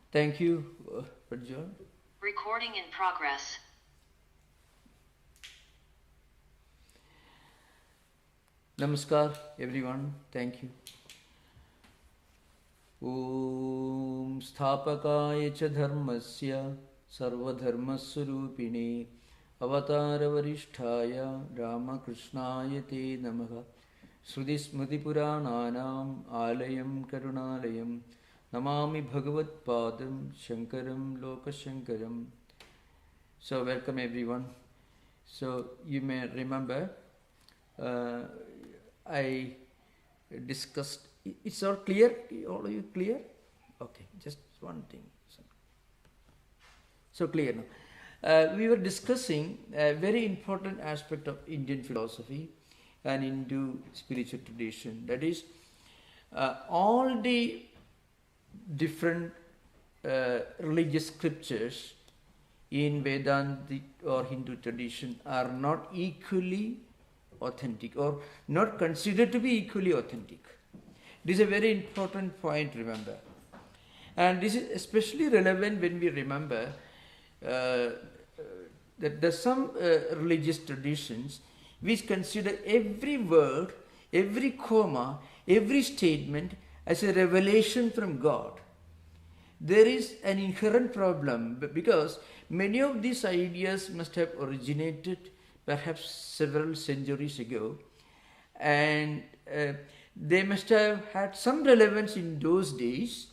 Thank you, Pradyol. Recording in progress. Namaskar, everyone. Thank you. Om Sthapakaya cha dharmasya sarvadharmaswarupine avataravarishthaya Ramakrishnaya te namaha Srutismritipurananam alayam karunalayam namami bhagavat padam shankaram lokashankaram. So welcome everyone. So you may remember I discussed. It's all clear? All of you clear? Okay, just one thing. So clear now. We were discussing a very important aspect of Indian philosophy and Hindu spiritual tradition. That is, all the different religious scriptures in Vedantic or Hindu tradition are not equally authentic or not considered to be equally authentic. This is a very important point, remember. And this is especially relevant when we remember that there are some religious traditions which consider every word, every comma, every statement as a revelation from God. There is an inherent problem because many of these ideas must have originated perhaps several centuries ago, and they must have had some relevance in those days,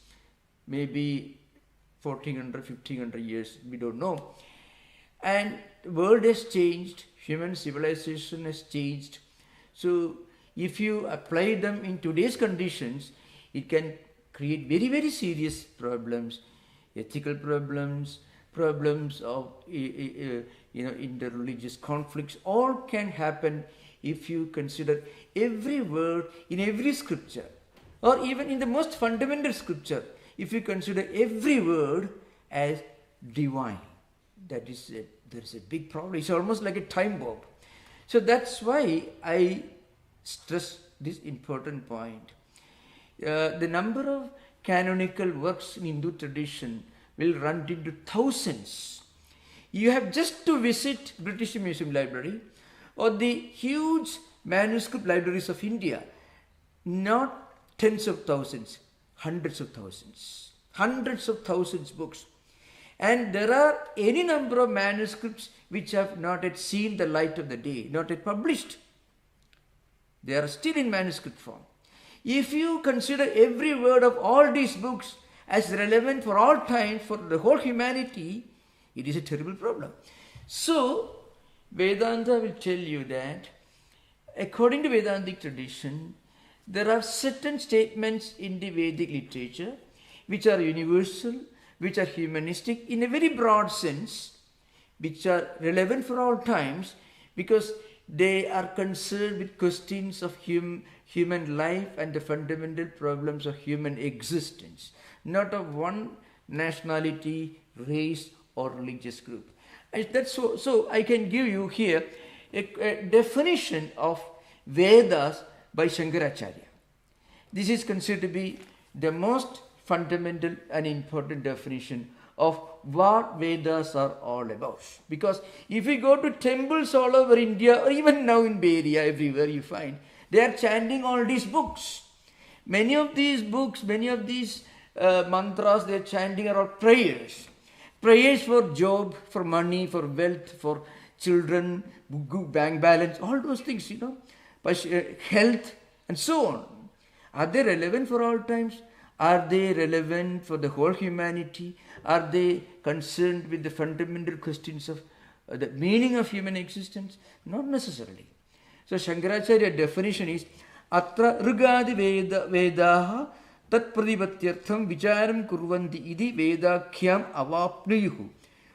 maybe 1400, 1500 years, we don't know. And the world has changed, human civilization has changed. So if you apply them in today's conditions, it can create very, very serious problems, ethical problems, problems of interreligious conflicts. All can happen if you consider every word in every scripture, or even in the most fundamental scripture, if you consider every word as divine. That is there is a big problem. It's almost like a time bomb. So that's why I stress this important point. The number of canonical works in Hindu tradition will run into thousands. You have just to visit British Museum Library or the huge manuscript libraries of India. Not tens of thousands, hundreds of thousands books. And there are any number of manuscripts which have not yet seen the light of the day, not yet published. They are still in manuscript form. If you consider every word of all these books as relevant for all time, for the whole humanity, it is a terrible problem. So, Vedanta will tell you that, according to Vedantic tradition, there are certain statements in the Vedic literature which are universal, which are humanistic in a very broad sense, which are relevant for all times because they are concerned with questions of human life and the fundamental problems of human existence, not of one nationality, race or religious group. So I can give you here a definition of Vedas by Shankaracharya. This is considered to be the most fundamental and important definition of what Vedas are all about. Because if you go to temples all over India, or even now in Bay Area, everywhere you find, they are chanting all these books. Many of these books, many of these mantras they are chanting are all prayers. Prayers for job, for money, for wealth, for children, bank balance, all those things, health and so on. Are they relevant for all times? Are they relevant for the whole humanity? Are they concerned with the fundamental questions of the meaning of human existence? Not necessarily. So Shankaracharya definition is Atra Rigadi Vedaha Tat Pradipatyartham Vicharam Kurvanti Idi Vedakhyam Avapniyuhu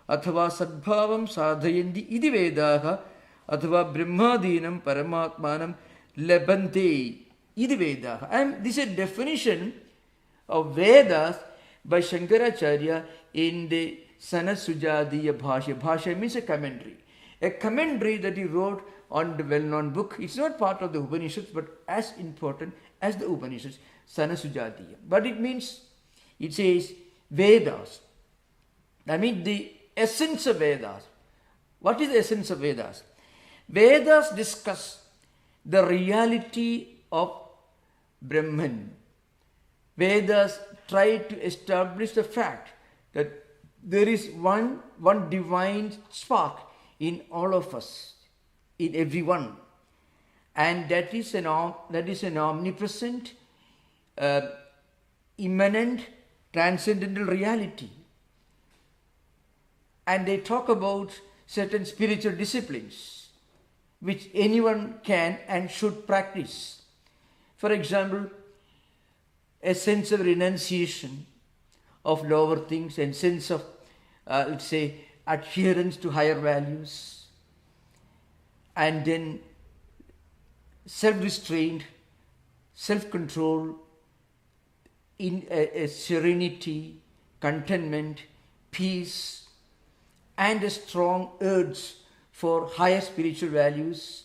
Athava Sadbhavam Sadhayandi Idi Vedaha Athava Brahmadinam Paramatmanam Lebante Idi Vedaha. And this is a definition of Vedas by Shankaracharya in the Sanasujadiya Bhashya. Bhashya means a commentary. A commentary that he wrote on the well-known book. It's not part of the Upanishads, but as important as the Upanishads, Sanasujadiya. But it means, it says, Vedas. I mean the essence of Vedas. What is the essence of Vedas? Vedas discuss the reality of Brahman. Vedas try to establish the fact that there is one divine spark in all of us, in everyone, and that is an omnipresent, immanent, transcendental reality. And they talk about certain spiritual disciplines which anyone can and should practice. For example, a sense of renunciation of lower things and sense of, let's say, adherence to higher values, and then self-restraint, self-control, in a serenity, contentment, peace, and a strong urge for higher spiritual values,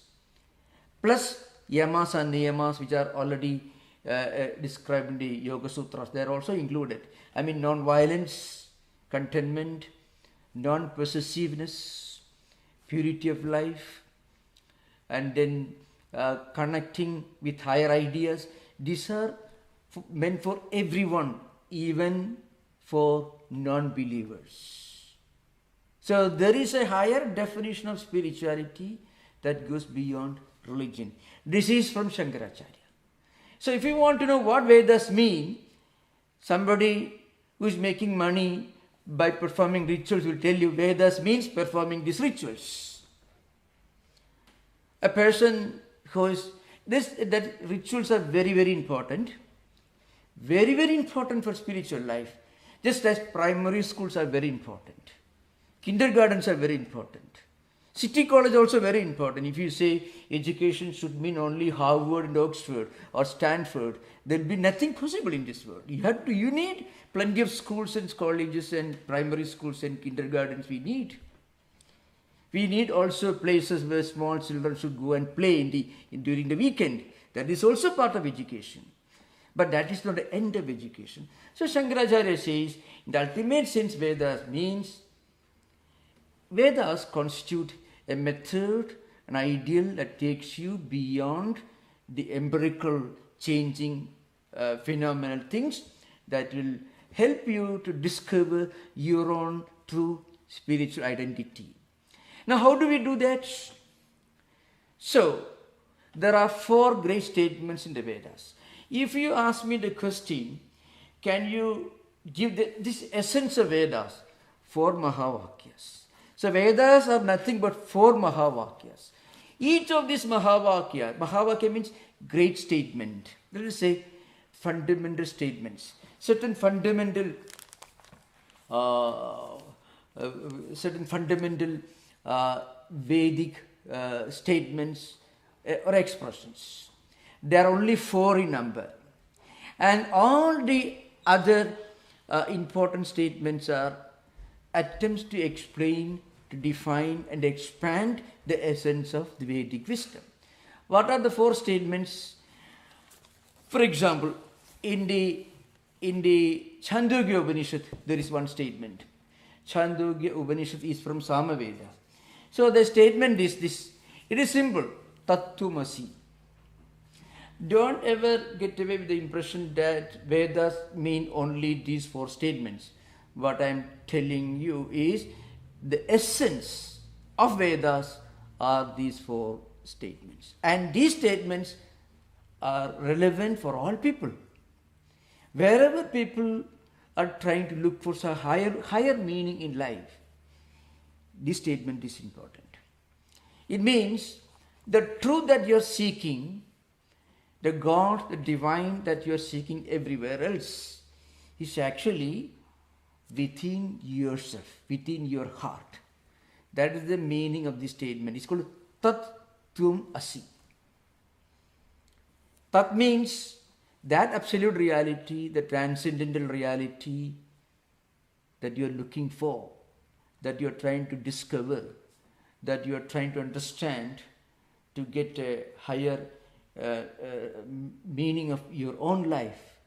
plus yamas and niyamas, which are already described in the Yoga Sutras. They are also included. I mean, non-violence, contentment, non-possessiveness, purity of life, and then connecting with higher ideas. These are meant for everyone, even for non-believers. So there is a higher definition of spirituality that goes beyond religion. This is from Shankaracharya. So if you want to know what Vedas mean, somebody who is making money by performing rituals will tell you Vedas means performing these rituals. A person who is that rituals are very, very important. Very, very important for spiritual life. Just as primary schools are very important. Kindergartens are very important. City college also very important. If you say education should mean only Harvard and Oxford or Stanford, there will be nothing possible in this world. You need plenty of schools and colleges and primary schools and kindergartens. We need also places where small children should go and play during the weekend. That is also part of education. But that is not the end of education. So Shankaracharya says, in the ultimate sense, Vedas constitute a method, an ideal that takes you beyond the empirical changing phenomenal things that will help you to discover your own true spiritual identity. Now, how do we do that? So, there are 4 great statements in the Vedas. If you ask me the question, can you give this essence of Vedas? 4 mahavakyas. So Vedas are nothing but 4 mahavakyas. Each of these mahavakya means great statement. Let us say fundamental statements. Certain fundamental Vedic statements or expressions. There are only 4 in number. And all the other important statements are attempts to explain, to define and expand the essence of the Vedic wisdom. What are the 4 statements? For example, in the Chandogya Upanishad, there is one statement. Chandogya Upanishad is from Samaveda. So the statement is this. It is simple. Tattwamasi. Don't ever get away with the impression that Vedas mean only these 4 statements. What I am telling you is the essence of Vedas are these 4 statements. And these statements are relevant for all people. Wherever people are trying to look for some higher meaning in life, this statement is important. It means the truth that you are seeking, the God, the divine that you are seeking everywhere else, is actually within yourself, within your heart. That is the meaning of this statement. It's called Tattwamasi. Tat means that absolute reality, the transcendental reality that you are looking for, that you are trying to discover, that you are trying to understand, to get a higher meaning of your own life.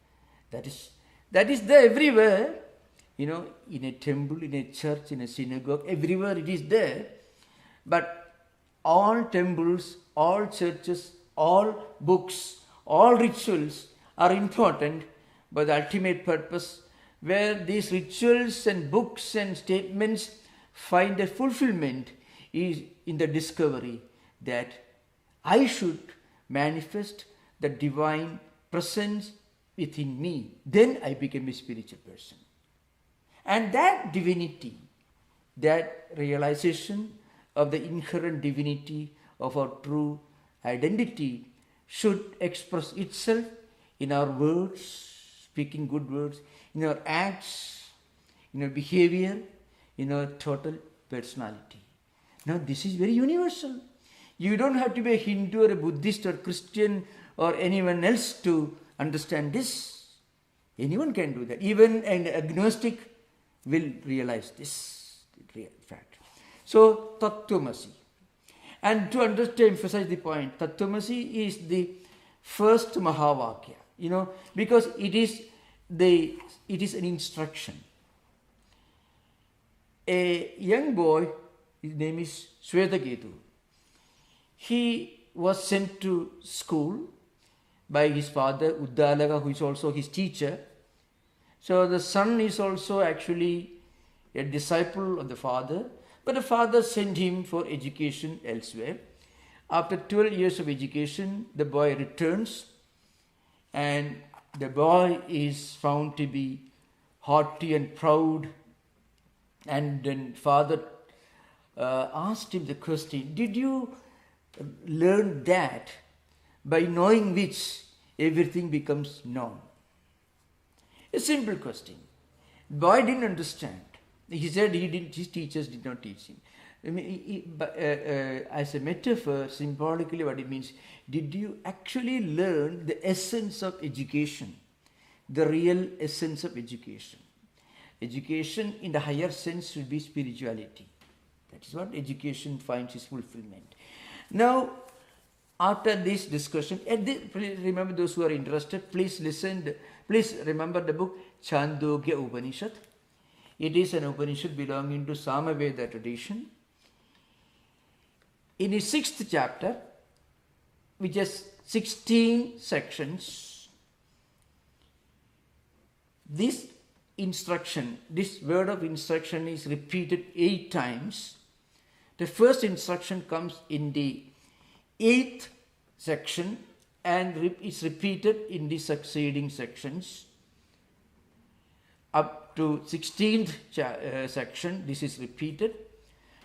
That is there everywhere. in a temple, in a church, in a synagogue, everywhere it is there. But all temples, all churches, all books, all rituals are important, but the ultimate purpose where these rituals and books and statements find a fulfillment is in the discovery that I should manifest the divine presence within me. Then I became a spiritual person. And that divinity, that realization of the inherent divinity of our true identity should express itself in our words, speaking good words, in our acts, in our behavior, in our total personality. Now this is very universal. You don't have to be a Hindu or a Buddhist or Christian or anyone else to understand this. Anyone can do that. Even an agnostic will realize this fact. So, Tattwamasi. And to emphasize the point, Tattwamasi is the first mahavakya, because it is an instruction. A young boy, his name is Swetaketu, he was sent to school by his father, Uddalaka, who is also his teacher. So the son is also actually a disciple of the father, but the father sent him for education elsewhere. After 12 years of education, the boy returns, and the boy is found to be haughty and proud. And then father asked him the question, did you learn that by knowing which everything becomes known? A simple question. Boy didn't understand. He said his teachers did not teach him. I mean, as a metaphor, symbolically what it means, did you actually learn the essence of education, the real essence of education? Education in the higher sense should be spirituality. That is what education finds its fulfillment. Now, after this discussion, please remember those who are interested, please remember the book Chandogya Upanishad. It is an Upanishad belonging to Samaveda tradition. In its 6th chapter, which has 16 sections, this word of instruction is repeated 8 times. The first instruction comes in the 8th section and is repeated in the succeeding sections. Up to 16th section, this is repeated.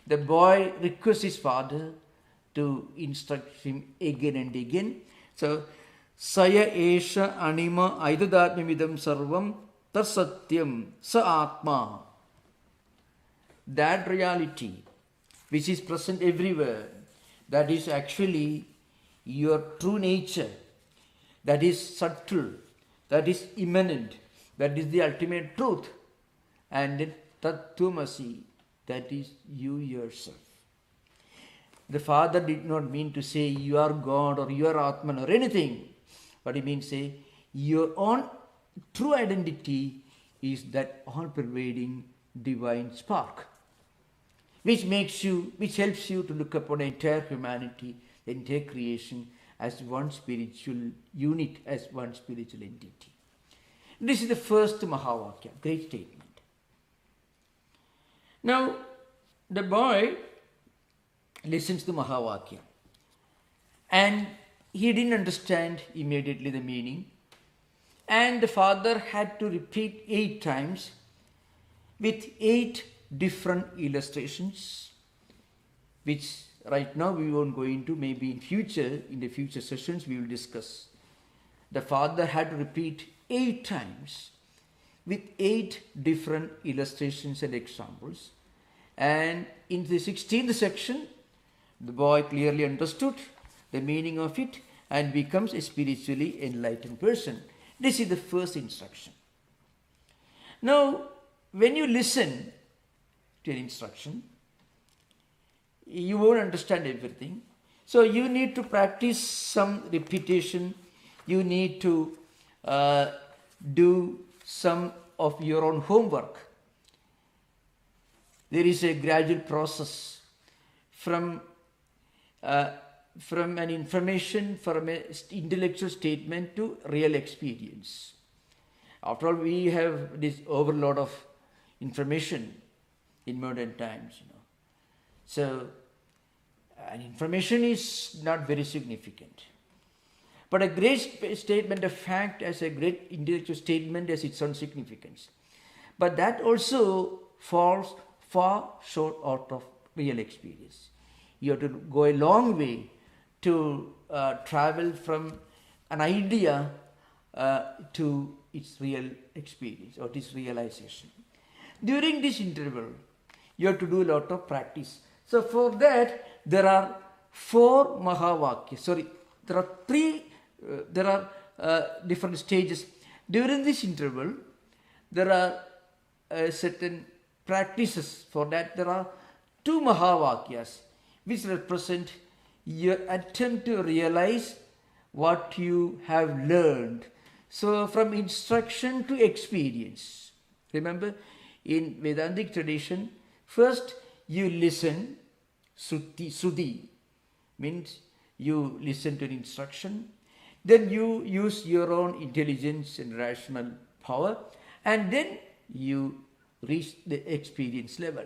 The boy requests his father to instruct him again and again. So, Saya Esha Anima Aidadatmamidam Sarvam Tasatyam Sa Atma. That reality which is present everywhere, that is actually your true nature, that is subtle, that is immanent, that is the ultimate truth. And Tattwamasi, that is you yourself. The father did not mean to say you are God or you are Atman or anything. But he means say your own true identity is that all-pervading divine spark, which helps you to look upon the entire humanity, the entire creation as one spiritual unit, as one spiritual entity. This is the first Mahavakya, great statement. Now, the boy listens to Mahavakya and he didn't understand immediately the meaning, and the father had to repeat 8 times with 8 different illustrations, which right now we won't go into. Maybe in the future sessions we will discuss. The father had to repeat 8 times with 8 different illustrations and examples. And in the 16th section, the boy clearly understood the meaning of it and becomes a spiritually enlightened person. This is the first instruction. Now, when you listen to an instruction, you won't understand everything. So you need to practice some repetition. You need to do some of your own homework. there is a gradual process from an information, from an intellectual statement to real experience. After all, we have this overload of information in modern times, So, and information is not very significant. But a great statement of fact as a great intellectual statement has its own significance. But that also falls far short out of real experience. You have to go a long way to travel from an idea to its real experience or its realization. During this interval, you have to do a lot of practice. So for that, there are four mahavakyas. There are different stages. During this interval, there are certain practices. For that, there are two mahavakyas, which represent your attempt to realize what you have learned. So from instruction to experience. Remember, in Vedantic tradition, first you listen, sudhi, means you listen to an instruction, then you use your own intelligence and rational power, and then you reach the experience level.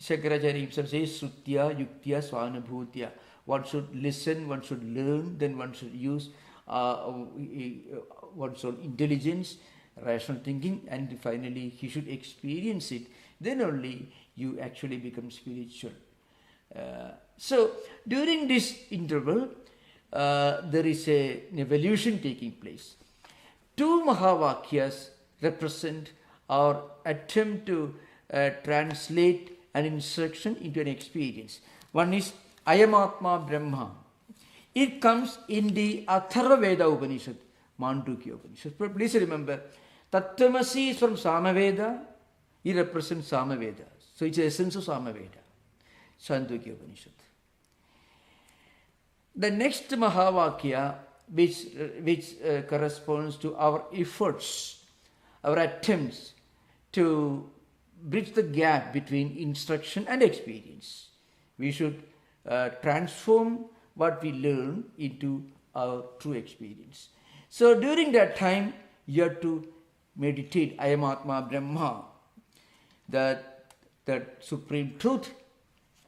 Shankaracharya himself says, Srutya, Yuktya, Svanubhutya. One should listen, one should learn, then one should use one's own intelligence, rational thinking, and finally he should experience it. Then only you actually become spiritual. So during this interval, there is an evolution taking place. Two mahavakyas represent our attempt to translate an instruction into an experience. One is Ayam Atma Brahma. It comes in the Atharva Veda Upanishad, Mandukya Upanishad. Please remember, Tattwamasi is from Samaveda. It represents Samaveda. So it's the essence of Samaveda, Chandogya Upanishad. The next Mahavakya, which corresponds to our efforts, our attempts to bridge the gap between instruction and experience. We should transform what we learn into our true experience. So during that time, you have to meditate, Ayam Atma Brahma, that supreme truth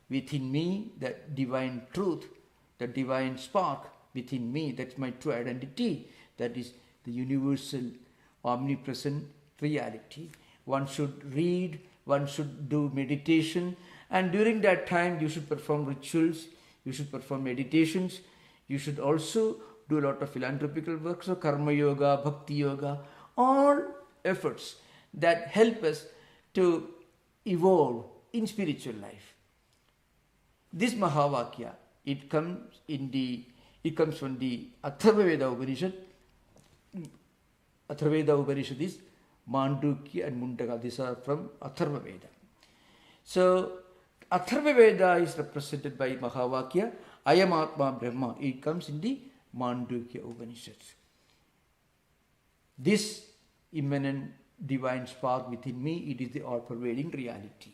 within me, that divine truth, the divine spark within me, that's my true identity, that is the universal, omnipresent reality. One should read, one should do meditation, and during that time you should perform rituals, you should perform meditations, you should also do a lot of philanthropical work, so karma yoga, bhakti yoga, all efforts that help us to evolve in spiritual life. This Mahavakya, it comes from the Atharva Veda Upanishad. Atharva Veda Upanishad is Mandukya and Mundaka. These are from Atharva Veda. So Atharva Veda is represented by Mahavakya, Ayam Atma Brahma. It comes in the Mandukya Upanishad. This immanent divine spark within me, it is the all-pervading reality.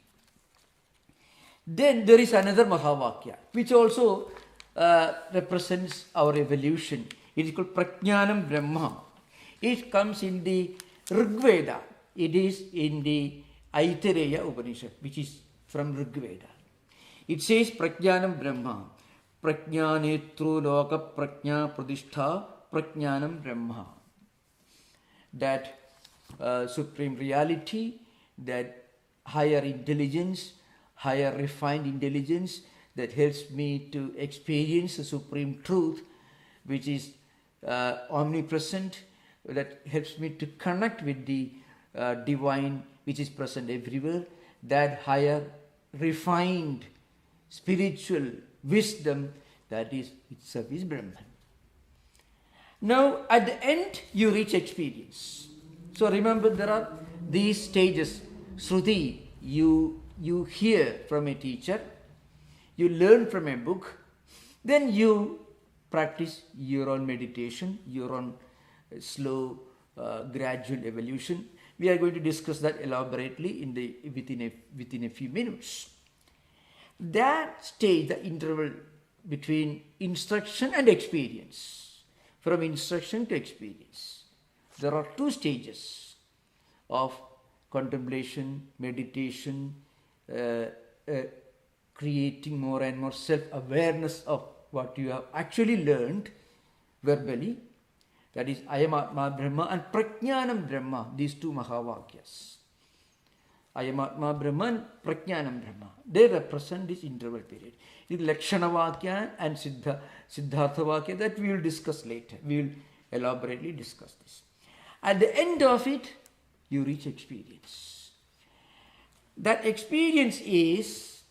Then there is another Mahavakya, which also represents our evolution. It is called Prajnanam Brahma. It comes in the Rig Veda. It is in the Aitareya Upanishad, which is from Rig Veda. It says Prajnanam Brahma. Prajnanetru loka prajna pradishtha Prajnanam Brahma. That supreme reality, that higher intelligence, higher refined intelligence that helps me to experience the supreme truth, which is omnipresent, that helps me to connect with the divine which is present everywhere. That higher refined spiritual wisdom, that is itself is Brahman. Now at the end you reach experience. So remember, there are these stages. Shruti, you hear from a teacher, you learn from a book, then you practice your own meditation, your own slow, gradual evolution. We are going to discuss that elaborately within a few minutes. That stage, the interval between instruction and experience, from instruction to experience, there are two stages of contemplation, meditation, creating more and more self-awareness of what you have actually learned verbally. That is Ayam Atma Brahma and Prajnanam Brahma, these two mahavakyas. Ayam Atma Brahma and Prajnanam Brahma. They represent this interval period. It is Lakshana Vakya and Siddhartha Vakya that we will discuss later. We will elaborately discuss this. At the end of it, you reach experience. That experience is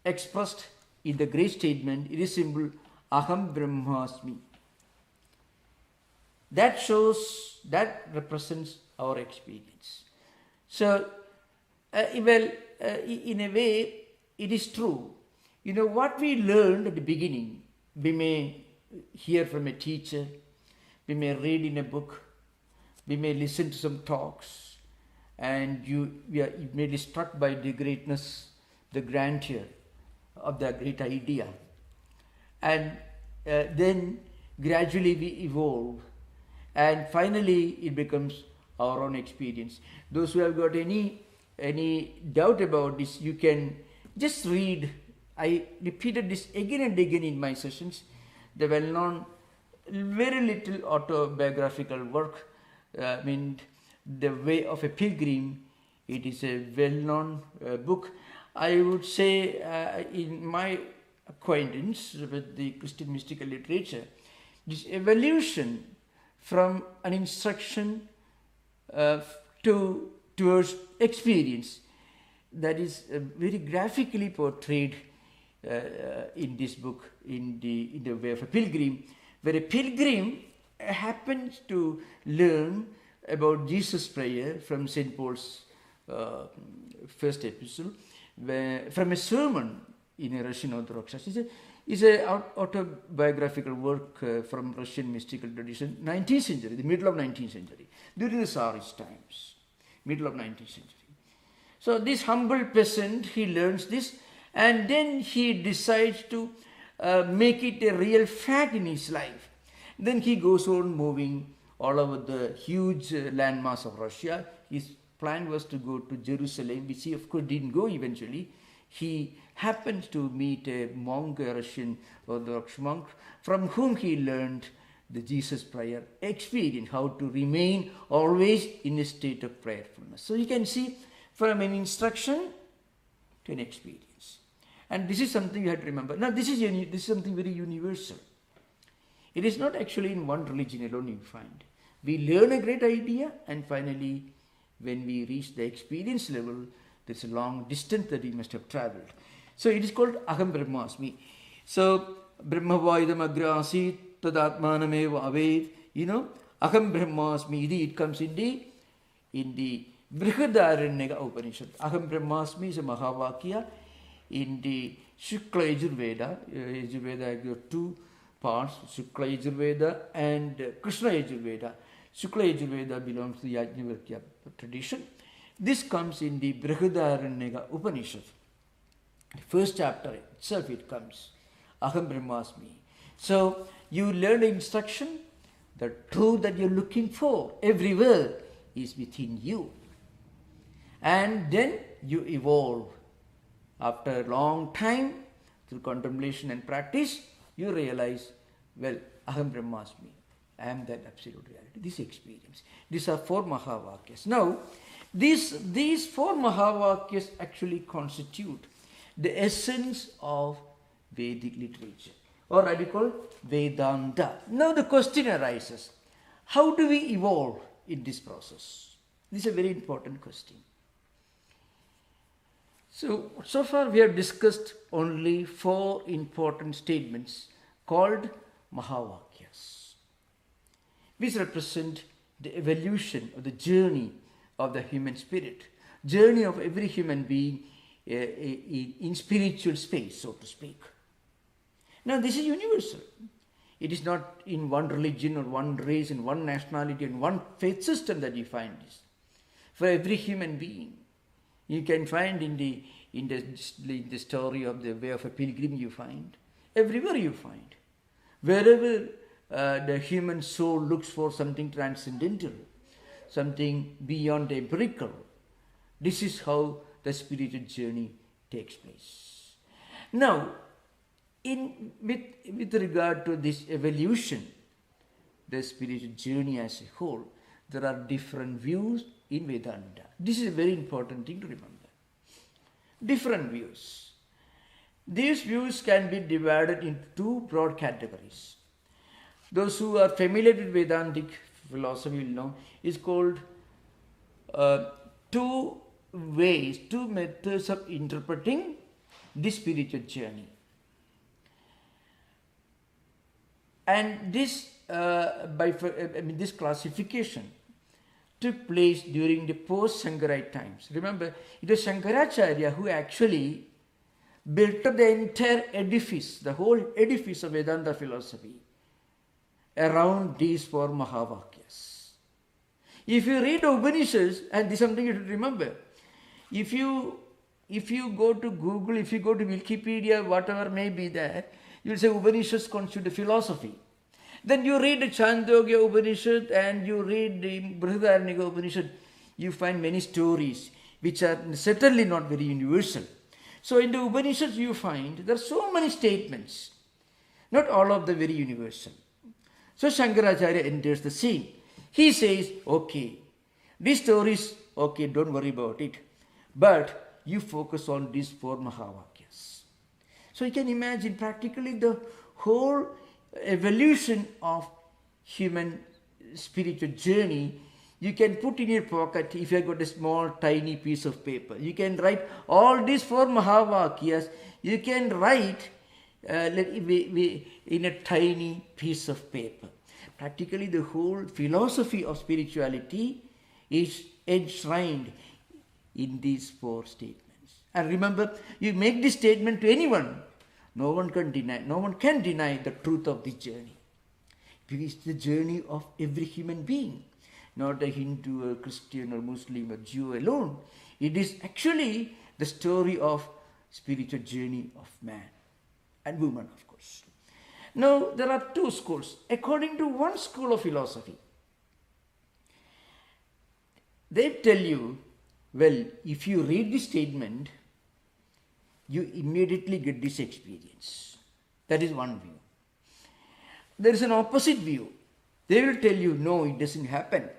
expressed in the great statement, it is simple, Aham Brahmasmi. That shows, that represents our experience. So, in a way, it is true. You know, what we learned at the beginning, we may hear from a teacher, we may read in a book, we may listen to some talks, and we are immediately struck by the greatness, the grandeur of that great idea. And then gradually we evolve, and finally it becomes our own experience. Those who have got any doubt about this, you can just read. I repeated this again and again in my sessions, the well-known, very little autobiographical work, The Way of a Pilgrim. It is a well-known book. I would say in my acquaintance with the Christian mystical literature, this evolution from an instruction towards experience, that is very graphically portrayed in this book, in the Way of a Pilgrim, where a pilgrim happens to learn about Jesus' prayer from St. Paul's first epistle, from a sermon in a Russian Orthodox Church. It's an autobiographical work from Russian mystical tradition, 19th century, the middle of 19th century, during the Tsarist times, middle of 19th century. So this humble peasant, he learns this, and then he decides to make it a real fact in his life. Then he goes on moving all over the huge landmass of Russia. His plan was to go to Jerusalem, which he of course didn't go eventually. He happened to meet a monk, a Russian Orthodox monk, from whom he learned the Jesus prayer experience, how to remain always in a state of prayerfulness. So you can see from an instruction to an experience. And this is something you have to remember. Now this is something very universal. It is not actually in one religion alone you find. We learn a great idea, and finally when we reach the experience level, there's a long distance that we must have traveled. So it is called Aham Brahmasmi. So Brahmavaidam agrasi tadatmanameva aved. Aham Brahmasmi, it comes in the Brihadaranyaka Upanishad. Aham Brahmasmi is a Mahavakya in the Shukla Yajurveda. Yajurveda got two parts, Shukla Yajurveda and Krishna Yajurveda. Shukla Yajurveda belongs to the Yajnavalkya tradition. This comes in the Brihadaranyaka Upanishad. The first chapter itself it comes. Aham Brahmasmi. So you learn the instruction, the truth that you're looking for everywhere is within you. And then you evolve. After a long time, through contemplation and practice, you realize, well, Aham Brahmasmi, I am that absolute reality, this experience. These are four mahavakyas. Now, these four mahavakyas actually constitute the essence of Vedic literature, or I will call Vedanta. Now the question arises, how do we evolve in this process? This is a very important question. So far we have discussed only four important statements called mahavakyas, which represent the evolution of the journey of the human spirit, journey of every human being in spiritual space, so to speak. Now this is universal. It is not in one religion or one race, in one nationality, in one faith system that you find this. for every human being. You can find in the story of the way of a pilgrim, you find. Everywhere you find. Wherever the human soul looks for something transcendental, something beyond the empirical, this is how the spiritual journey takes place. Now, with regard to this evolution, the spiritual journey as a whole, there are different views in Vedanta. This is a very important thing to remember. Different views. These views can be divided into two broad categories. Those who are familiar with Vedantic philosophy will know it's called two methods of interpreting the spiritual journey. And this this classification took place during the post-Shankarite times. Remember, it was Shankaracharya who actually built up the entire edifice, the whole edifice of Vedanta philosophy around these four mahavakyas. If you read Upanishads, and this is something you should remember, if you go to Google, if you go to Wikipedia, whatever may be there, you will say Upanishads constitute a philosophy. Then you read the Chandogya Upanishad and you read the Brihadaranyaka Upanishad, you find many stories which are certainly not very universal. So in the Upanishads you find there are so many statements, not all of them very universal. So Shankaracharya enters the scene. He says, okay, these stories, okay, don't worry about it, but you focus on these four mahavakyas. So you can imagine practically the whole evolution of human spiritual journey. You can put in your pocket, if you have got a small tiny piece of paper, you can write all these four mahavakyas, you can write in a tiny piece of paper. Practically the whole philosophy of spirituality is enshrined in these four statements. And remember, you make this statement to anyone, no one can deny the truth of this journey. Because it's the journey of every human being, not a Hindu, a Christian or Muslim or Jew alone. It is actually the story of spiritual journey of man and woman, of course. Now, there are two schools. According to one school of philosophy, they tell you, well, if you read this statement, you immediately get this experience. That is one view. There is an opposite view. They will tell you, no, it doesn't happen.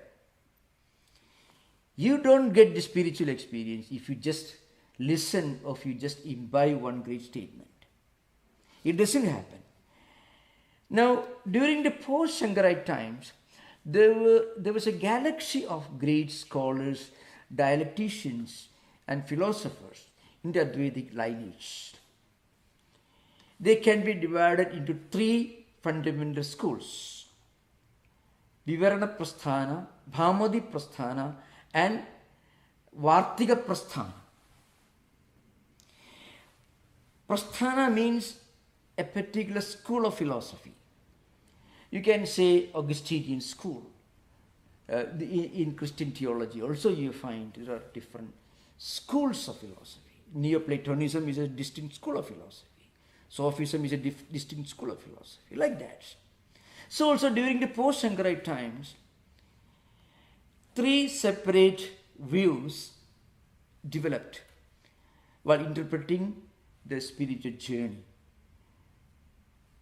You don't get the spiritual experience if you just listen or if you just imbibe one great statement. It doesn't happen. Now, during the post-Shankarite times, there was a galaxy of great scholars, dialecticians and philosophers in the Advaitic lineage. They can be divided into three fundamental schools: Vivarana Prasthana, Bhamadi Prasthana and Vartika Prasthana. Prasthana means a particular school of philosophy. You can say Augustinian school. In Christian theology also you find there are different schools of philosophy. Neoplatonism is a distinct school of philosophy. Sophism is a distinct school of philosophy, like that. So also during the post-Shankarite times, three separate views developed while interpreting the spiritual journey,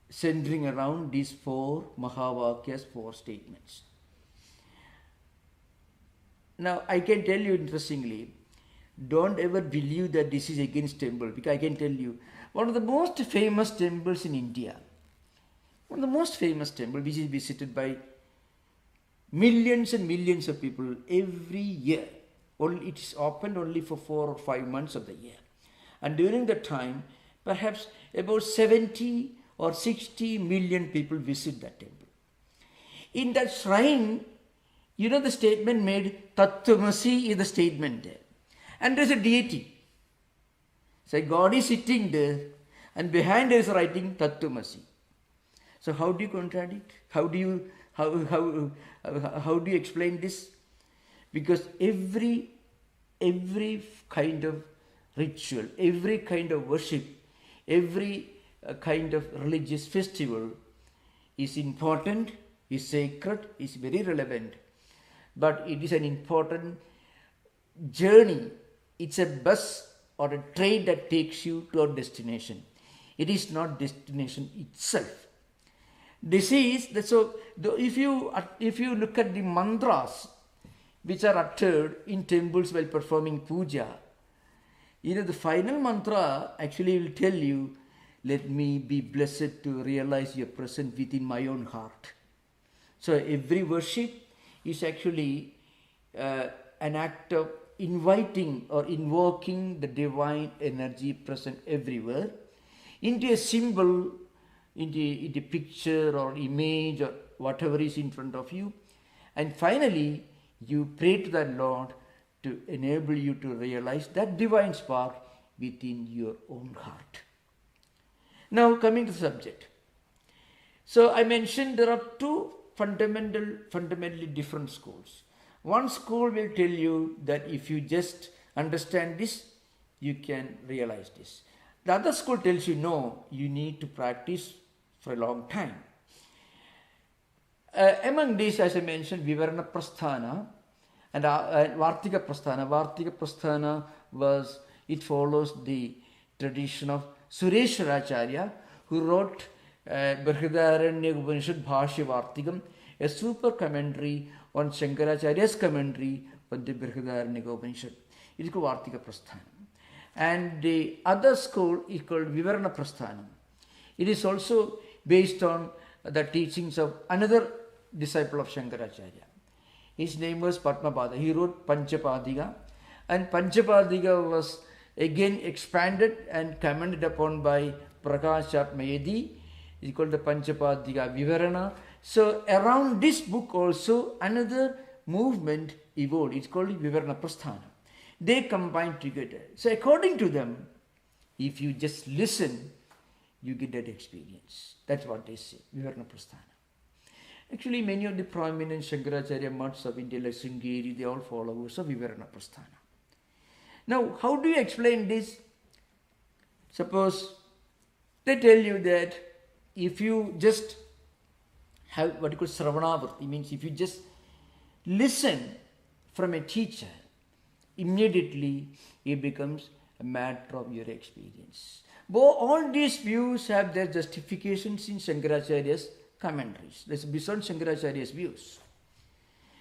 centering around these four mahavakyas, four statements. Now, I can tell you interestingly, don't ever believe that this is against temple, because I can tell you, one of the most famous temples in India, one of the most famous temples which is visited by millions and millions of people every year. It is opened only for 4 or 5 months of the year. And during that time, perhaps about 70 or 60 million people visit that temple. In that shrine, you know the statement made, Tattwamasi is the statement there. And there is a deity. So God is sitting there and behind there is writing Tattwamasi. So how do you contradict? How do you explain this? Because every kind of ritual, every kind of worship, every kind of religious festival is important, is sacred, is very relevant. But it is an important journey. It's a bus or a train that takes you to a destination. It is not destination itself. This is so. If you look at the mantras which are uttered in temples while performing puja, the final mantra actually will tell you, "Let me be blessed to realize your presence within my own heart." So every worship is actually an act of inviting or invoking the divine energy present everywhere into a symbol, into a picture or image or whatever is in front of you. And finally, you pray to the Lord to enable you to realize that divine spark within your own heart. Now coming to the subject. So I mentioned there are two fundamentally different schools. One school will tell you that if you just understand this, you can realize this. The other school tells you, no, you need to practice for a long time. Among these, as I mentioned, Vivarana Prasthana and Vartika Prasthana. Vartika Prasthana it follows the tradition of Sureshwaracharya, who wrote Brihadaranya Upanishad Bhashya Vartikam, a super commentary on Shankaracharya's commentary on the Brihadaranya Upanishad. It is called Vartika Prasthana. And the other school is called Vivarana Prasthana. It is also based on the teachings of another disciple of Shankaracharya. His name was Padmapada. He wrote Panchapadika, and Panchapadika was again expanded and commented upon by Prakashatmayadi. It is called the Panchapadika Vivarana. So around this book also another movement evolved. It's called Vivarana Prasthana. They combine together. So according to them, if you just listen, you get that experience. That's what they say, Vivarana Prasthana. Actually, many of the prominent Shankaracharya mutts of India, like Sringeri, they all followers of Vivarana Prasthana. Now, how do you explain this? Suppose they tell you that if you just have what you call Sravanavrti, means if you just listen from a teacher, immediately it becomes a matter of your experience. But all these views have their justifications in Shankaracharya's commentaries. Let's be on Shankaracharya's views.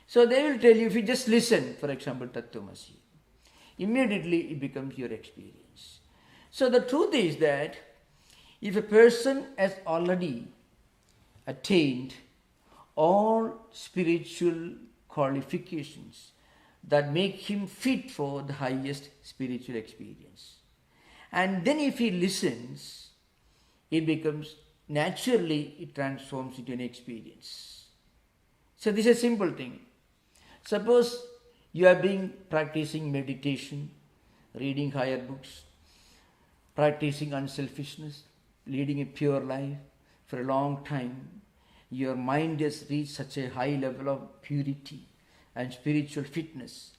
So they will tell you, if you just listen, for example, Tattwamasi, immediately it becomes your experience. So the truth is that if a person has already attained all spiritual qualifications that make him fit for the highest spiritual experience, and then if he listens, it becomes naturally, it transforms into an experience. So this is a simple thing. Suppose you have been practicing meditation, reading higher books, practicing unselfishness, leading a pure life for a long time. Your mind has reached such a high level of purity and spiritual fitness.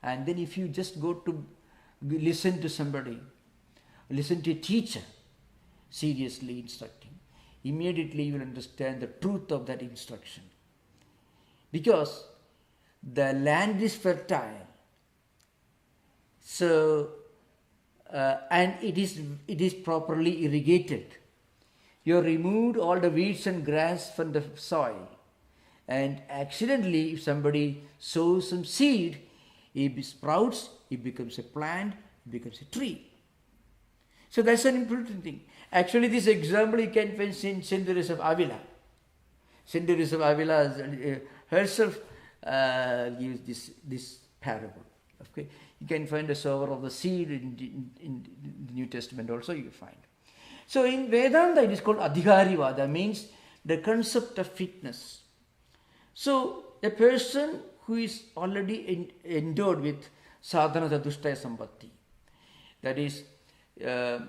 And then if you just go to listen to somebody, listen to a teacher seriously instructing, immediately you will understand the truth of that instruction. Because the land is fertile, so and it is properly irrigated. You have removed all the weeds and grass from the soil, and accidentally if somebody sows some seed, it sprouts, it becomes a plant, it becomes a tree. So that's an important thing. Actually, this example you can find in Saint Teresa of Avila. Saint Teresa of Avila herself gives this parable. Okay, you can find the sower of the seed in the New Testament also. You find. So in Vedanta, it is called Adhikarivada, means the concept of fitness. So a person who is already endowed with sadhana chatushtaya sampatti, that is nitya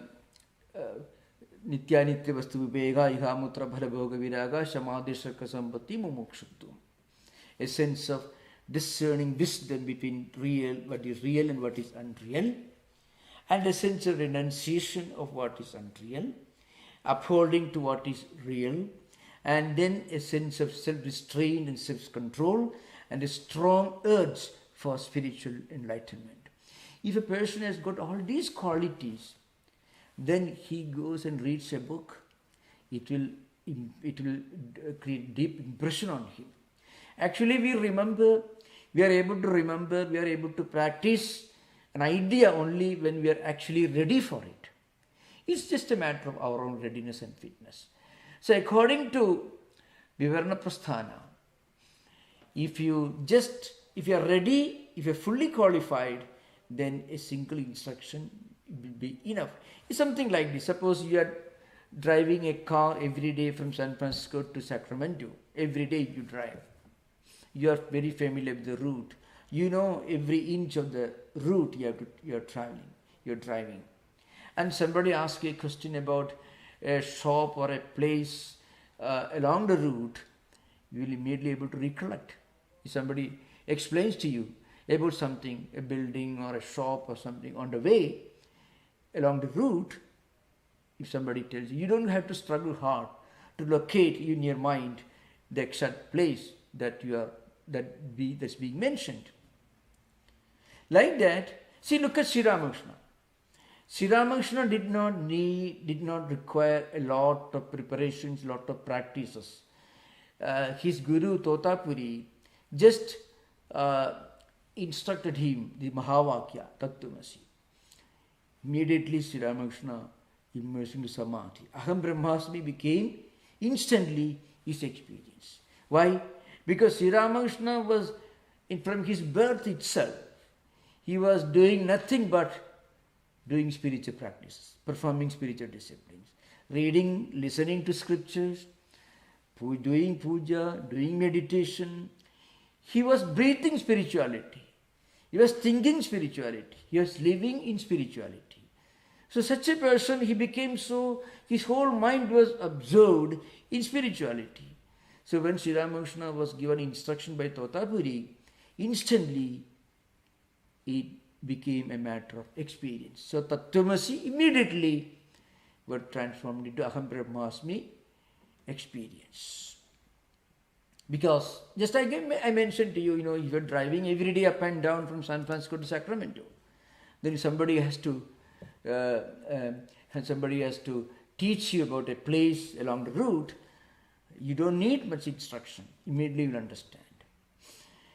nitya vastu vivega ihamutra bhala bhoga viraga shamadhi shaka sampatti mumukshutvam, a sense of discerning wisdom between what is real and what is unreal, and a sense of renunciation of what is unreal, upholding to what is real, and then a sense of self-restraint and self-control, and a strong urge for spiritual enlightenment. If a person has got all these qualities, then he goes and reads a book. It will create deep impression on him. Actually, we are able to practice an idea only when we are actually ready for it. It's just a matter of our own readiness and fitness. So according to Vivarana Prasthana, if you are ready, if you are fully qualified, then a single instruction will be enough. It's something like this. Suppose you are driving a car every day from San Francisco to Sacramento. Every day you drive. You are very familiar with the route. You know every inch of the route you are driving. And somebody asks you a question about a shop or a place along the route, you will immediately able to recollect. If somebody explains to you about something, a building or a shop or something on the way, along the route, if somebody tells you, you don't have to struggle hard to locate in your mind the exact place that's being mentioned. Like that, see, look at Sri Ramakrishna. Sri Ramakrishna did not require a lot of preparations, lot of practices. His guru Totapuri just instructed him the mahavakya, Tattwamasi. Immediately Sri Ramakrishna immersed into samadhi. Aham Brahmasmi became instantly his experience. Why? Because Sri Ramakrishna was, from his birth itself, he was doing nothing but doing spiritual practices, performing spiritual disciplines, reading, listening to scriptures, doing puja, doing meditation. He was breathing spirituality. He was thinking spirituality. He was living in spirituality. So such a person, his whole mind was absorbed in spirituality. So when Sri Ramakrishna was given instruction by Totapuri, instantly it became a matter of experience. So Tattwamasi immediately were transformed into Aham Brahmasmi experience. Because just like I mentioned to you, if you're driving every day up and down from San Francisco to Sacramento, then somebody has to teach you about a place along the route. You don't need much instruction. Immediately you'll understand.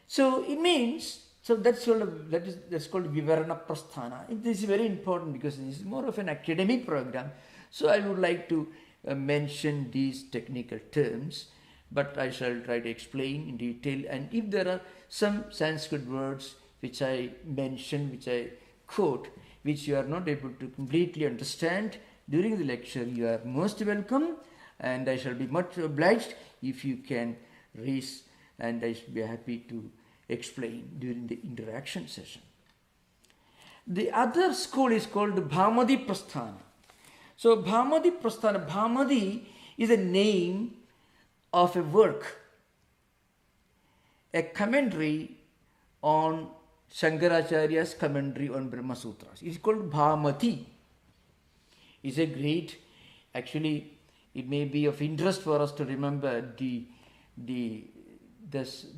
So it means, that's called Vivarana Prasthana. This is very important because this is more of an academic program. So I would like to mention these technical terms, but I shall try to explain in detail. And if there are some Sanskrit words which I mention, which I quote, which you are not able to completely understand during the lecture, you are most welcome, and I shall be much obliged if you can raise, and I shall be happy to explain during the interaction session. The other school is called Bhamadi Prasthana. So Bhamadi Prasthana, Bhamadi is a name of a work, a commentary on Shankaracharya's commentary on Brahma Sutras. It's called Bhamati. It's a great, actually, it may be of interest for us to remember the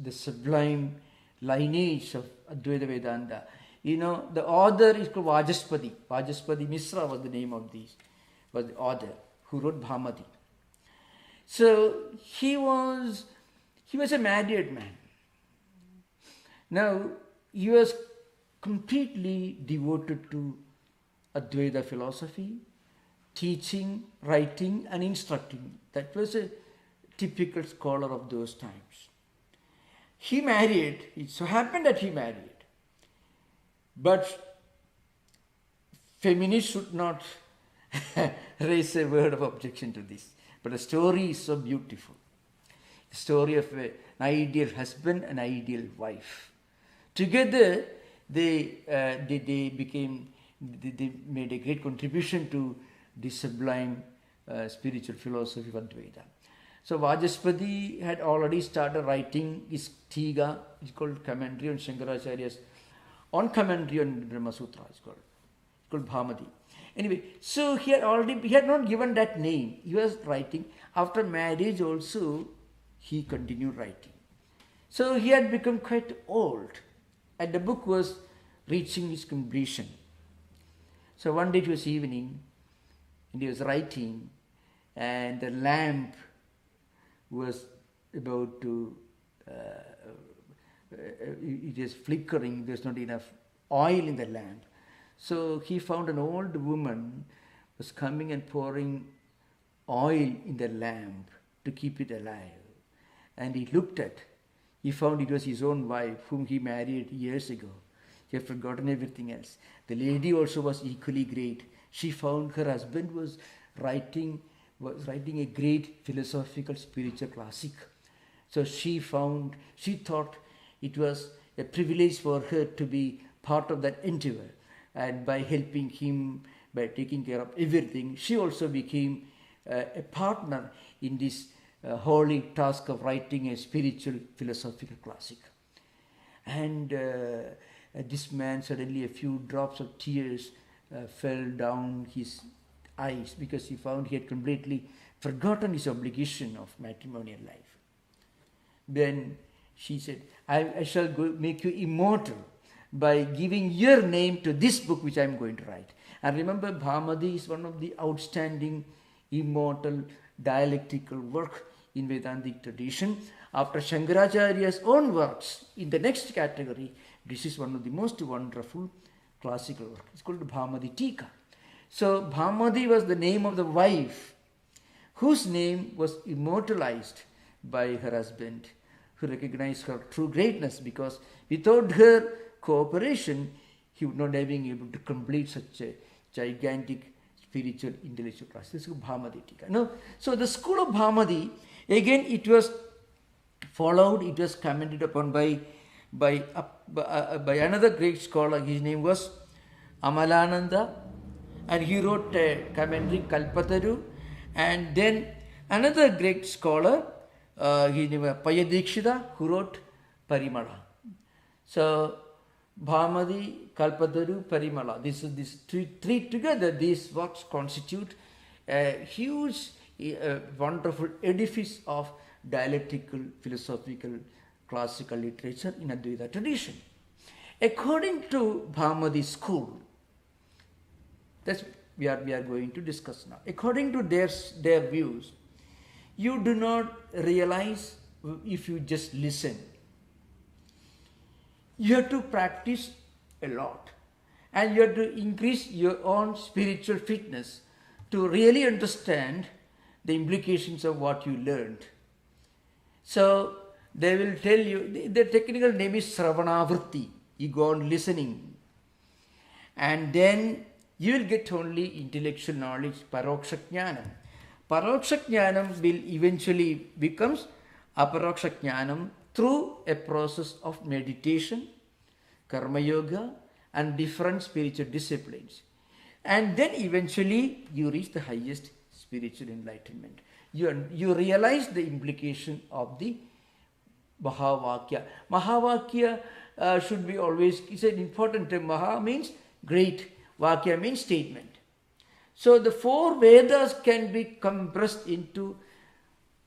sublime lineage of Advaita Vedanta. The author is called Vajaspati. Vajaspati Misra was the name of was the author who wrote Bhamati. So he was a married man. Now, he was completely devoted to Advaita philosophy, teaching, writing and instructing. That was a typical scholar of those times. He married, it so happened that he married. But feminists should not raise a word of objection to this. But the story is so beautiful. The story of an ideal husband and ideal wife. Together, they made a great contribution to the sublime spiritual philosophy of Advaita. So Vajaspati had already started writing his Tiga It's called commentary on Shankaracharya's, on commentary on Brahma Sutra. It's called Bhamadi. Anyway, so he had not given that name. He was writing. After marriage also, he continued writing. So he had become quite old, and the book was reaching its completion. So one day it was evening, and he was writing, and the lamp was about to, it is flickering, there's not enough oil in the lamp. So he found an old woman was coming and pouring oil in the lamp to keep it alive. And he found it was his own wife whom he married years ago. He had forgotten everything else. The lady also was equally great. She found her husband was writing a great philosophical spiritual classic. So she thought it was a privilege for her to be part of that endeavor. And by helping him, by taking care of everything, she also became a partner in this holy task of writing a spiritual philosophical classic. And this man, suddenly a few drops of tears fell down his eyes, because he found he had completely forgotten his obligation of matrimonial life. Then she said, I shall make you immortal by giving your name to this book which I am going to write. And remember, Bhamadi is one of the outstanding immortal dialectical work in Vedantic tradition. After Shankaracharya's own works, in the next category, this is one of the most wonderful classical work. It's called Bhamadi Tika. So Bhamadi was the name of the wife whose name was immortalized by her husband, who recognized her true greatness, because without her cooperation, he would not have been able to complete such a gigantic spiritual intellectual process. This is Bhamadi Tika. Now, so the school of Bhamadi, again, it was followed, it was commented upon by another great scholar. His name was Amalananda, and he wrote a commentary, Kalpataru. And then another great scholar, his name was Payadikshita, who wrote Parimala. So Bhamadi, Kalpataru, Parimala. These three together, these works constitute a huge, wonderful edifice of dialectical, philosophical, classical literature in Advaita tradition. According to Bhamadi school, that's we are going to discuss now. According to their views, you do not realize if you just listen. You have to practice a lot, and you have to increase your own spiritual fitness to really understand the implications of what you learned. So they will tell you, the technical name is Sravanavritti. You go on listening, and then you will get only intellectual knowledge, Paroksha Jnanam. Paroksha Jnanam will eventually becomes Aparoksha Jnanam through a process of meditation, Karma Yoga, and different spiritual disciplines. And then eventually you reach the highest spiritual enlightenment. You realize the implication of the Mahavakya. Mahavakya should be always, it's an important term. Maha means great, Vakya means statement. So the four Vedas can be compressed into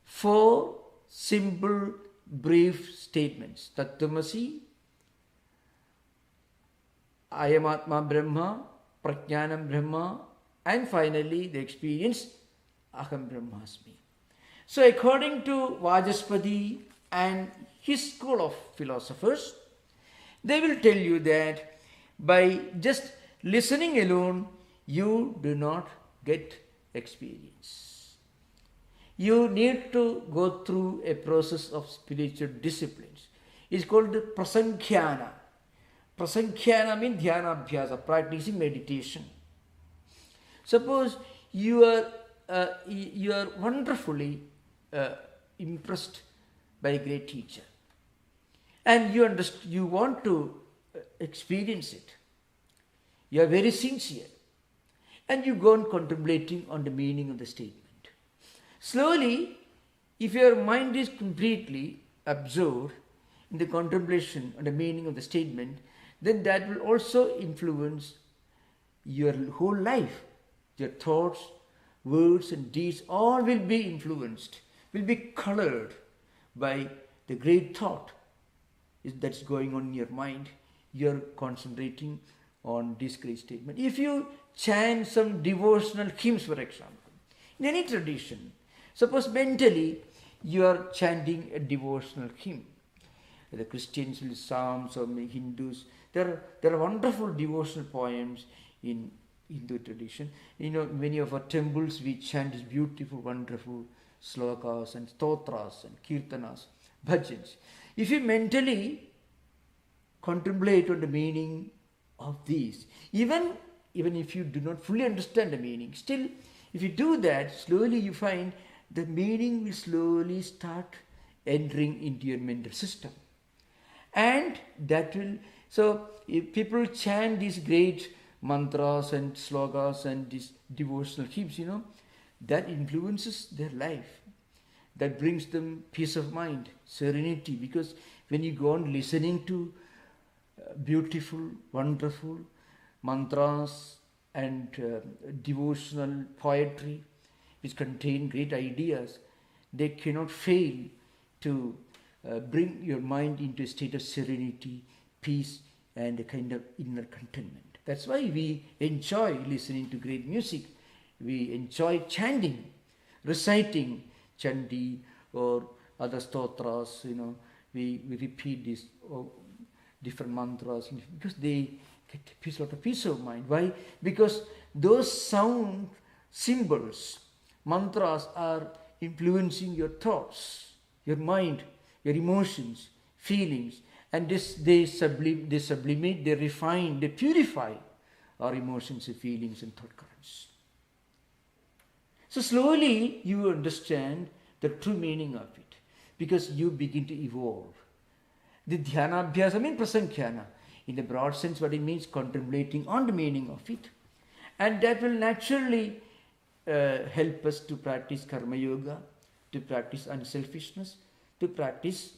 four simple, brief statements. Tattvamasi, Ayamatma Brahma, Prajnanam Brahma, and finally the experience, Aham Brahmasmi. So according to Vajaspati and his school of philosophers, they will tell you that by just listening alone, you do not get experience. You need to go through a process of spiritual disciplines. It's called prasankhya. Prasankhya means dhyana abhyasa, practicing meditation. Suppose you are wonderfully impressed by a great teacher, and you want to experience it. You are very sincere, and you go on contemplating on the meaning of the statement. Slowly, if your mind is completely absorbed, in the contemplation on the meaning of the statement, then that will also influence your whole life. Your thoughts, words and deeds all will be influenced, will be colored by the great thought that's going on in your mind. You're concentrating on this great statement. If you chant some devotional hymns, for example, in any tradition, suppose mentally you are chanting a devotional hymn. The Christians will psalms, or Hindus, there are wonderful devotional poems in Hindu tradition. Many of our temples we chant these beautiful, wonderful slokas and stotras and kirtanas, bhajans. If you mentally contemplate on the meaning of these, even if you do not fully understand the meaning, still if you do that, slowly you find the meaning will slowly start entering into your mental system. And that will, so if people chant these great mantras and slokas and these devotional hymns, that influences their life. That brings them peace of mind, serenity, because when you go on listening to beautiful, wonderful mantras and devotional poetry which contain great ideas, they cannot fail to bring your mind into a state of serenity, peace and a kind of inner contentment. That's why we enjoy listening to great music. We enjoy chanting, reciting chandi or other stotras, we repeat these different mantras because they get a lot of peace of mind. Why? Because those sound symbols, mantras are influencing your thoughts, your mind, your emotions, feelings, and they sublimate, they refine, they purify our emotions and feelings and thought currents. So slowly you understand the true meaning of it because you begin to evolve. The dhyana abhyasa means prasankhya. In the broad sense, what it means, contemplating on the meaning of it. And that will naturally help us to practice karma yoga, to practice unselfishness, to practice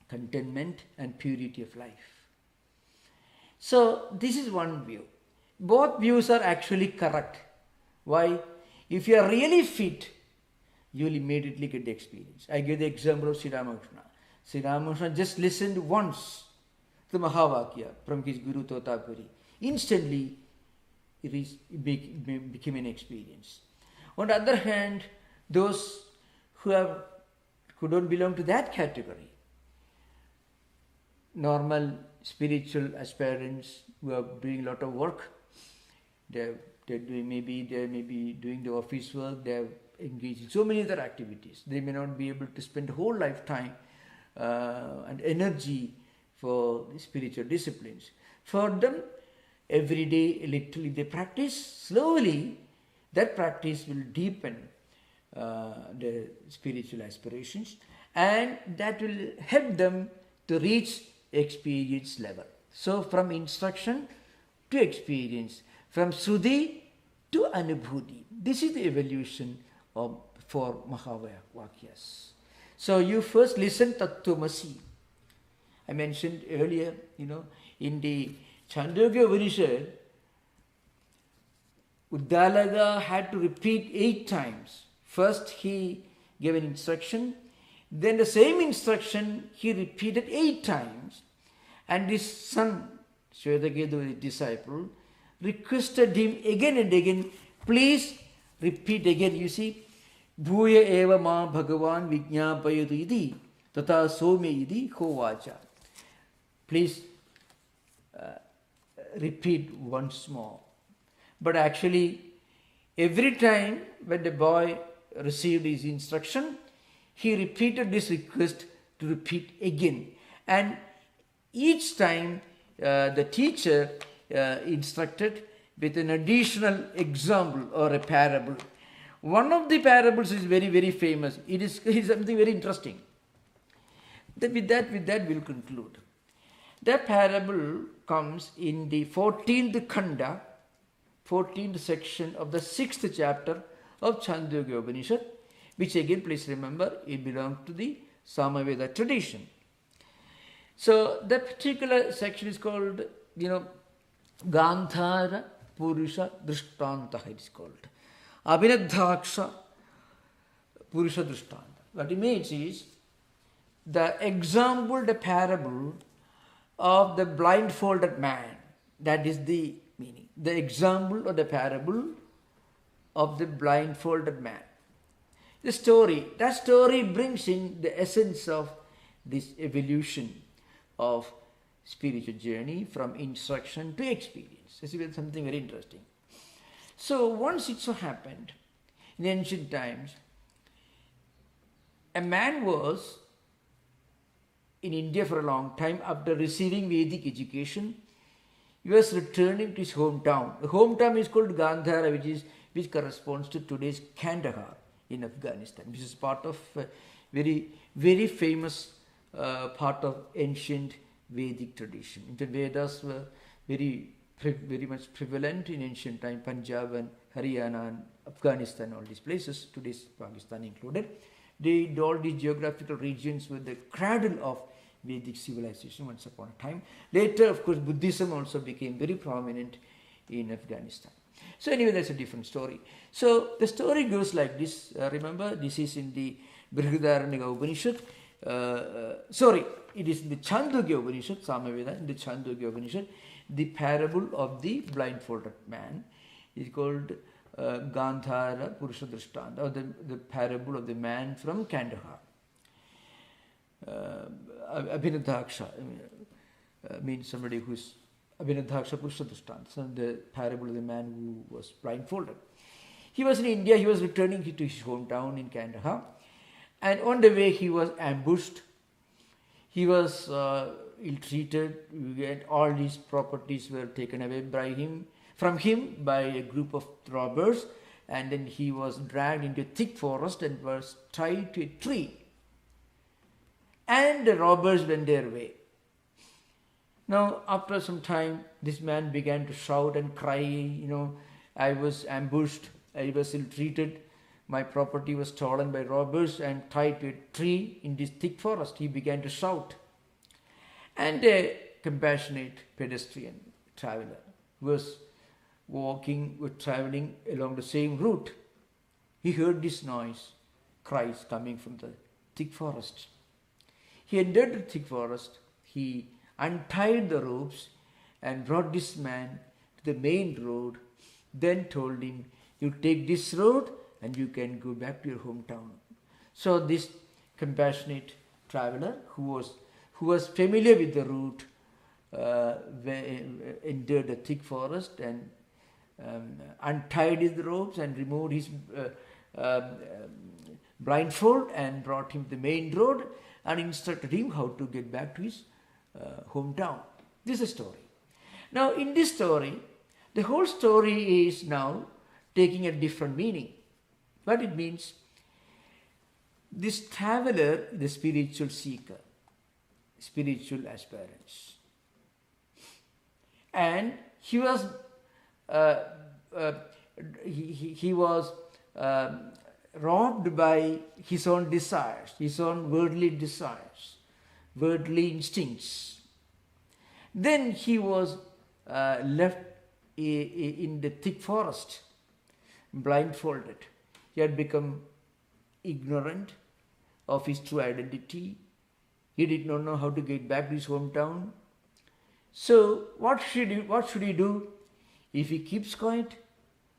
contentment and purity of life. So this is one view. Both views are actually correct. Why? If you are really fit, you will immediately get the experience. I give the example of Sri Ramakrishna. Sri Ramakrishna just listened once to the Mahavakya from his Guru Totapuri. Instantly, it became an experience. On the other hand, those who don't belong to that category, normal spiritual aspirants who are doing a lot of work, they may be doing the office work, they are engaged in so many other activities. They may not be able to spend a whole lifetime and energy for the spiritual disciplines. For them, every day a little, if they practice slowly, that practice will deepen their spiritual aspirations and that will help them to reach experience level. So from instruction to experience, from Sruti to Anubhuti. This is the evolution for mahavakyas. So you first listen Tattwamasi. I mentioned earlier, in the Chandogya Upanishad, Uddalaka had to repeat 8 times. First he gave an instruction, then the same instruction he repeated 8 times, and his son, Shvetaketu, his disciple, requested him again and again, please repeat again. You see, Bhuya eva ma bhagavan vijñāpayatu iti tata somi iti hovacha. Please repeat once more. But actually, every time when the boy received his instruction, he repeated this request to repeat again. And each time the teacher instructed with an additional example or a parable. One of the parables is very, very famous. It is something very interesting. With that we'll conclude. The parable comes in the 14th Khanda, 14th section of the 6th chapter of Chandogya Upanishad, which again, please remember, it belongs to the Samaveda tradition. So that particular section is called, Gandhara Purusha Drishtanta, it is called. Abhinadhaksha Purusha Drishtanta. What it means is the example, the parable of the blindfolded man. That is the meaning. The example or the parable of the blindfolded man. The story, that story brings in the essence of this evolution of spiritual journey from instruction to experience. This is something very interesting. So once it so happened, in ancient times, a man was in India for a long time. After receiving Vedic education, he was returning to his hometown. The hometown is called Gandhara, which corresponds to today's Kandahar in Afghanistan, which is part of very, very famous part of ancient Vedic tradition. The Vedas were very much prevalent in ancient time, Punjab and Haryana and Afghanistan, all these places, today's Pakistan included. All these geographical regions were the cradle of Vedic civilization once upon a time. Later, of course, Buddhism also became very prominent in Afghanistan. So anyway, that's a different story. So the story goes like this. Remember, this is in the Brihadaranyaka Upanishad. It is in the Chandogya Upanishad, Samaveda, in the Chandogya Upanishad. The parable of the blindfolded man is called Gandhara Purusha Drishtanta, or the parable of the man from Kandahar. Abhinadhaksha means somebody who's Abhinadhaksha Purusha Drishtanta, so the parable of the man who was blindfolded. He was in India, he was returning to his hometown in Kandahar, and on the way he was ambushed. He was ill-treated, and all his properties were taken away from him by a group of robbers, and then he was dragged into a thick forest and was tied to a tree. And the robbers went their way. Now, after some time, this man began to shout and cry, I was ambushed, I was ill-treated, my property was stolen by robbers and tied to a tree in this thick forest. He began to shout. And a compassionate pedestrian traveler was traveling along the same route. He heard this noise, cries coming from the thick forest. He entered the thick forest, he untied the ropes and brought this man to the main road, then told him, you take this road and you can go back to your hometown. So this compassionate traveler who was familiar with the route entered the thick forest and untied his ropes and removed his blindfold and brought him to the main road and instructed him how to get back to his hometown. This is a story. Now in this story, the whole story is now taking a different meaning. What it means, this traveler, the spiritual seeker, spiritual aspirants, and he was robbed by his own desires, his own worldly desires, worldly instincts. Then he was left in the thick forest, blindfolded. He had become ignorant of his true identity. He did not know how to get back to his hometown. So what should he do? If he keeps quiet,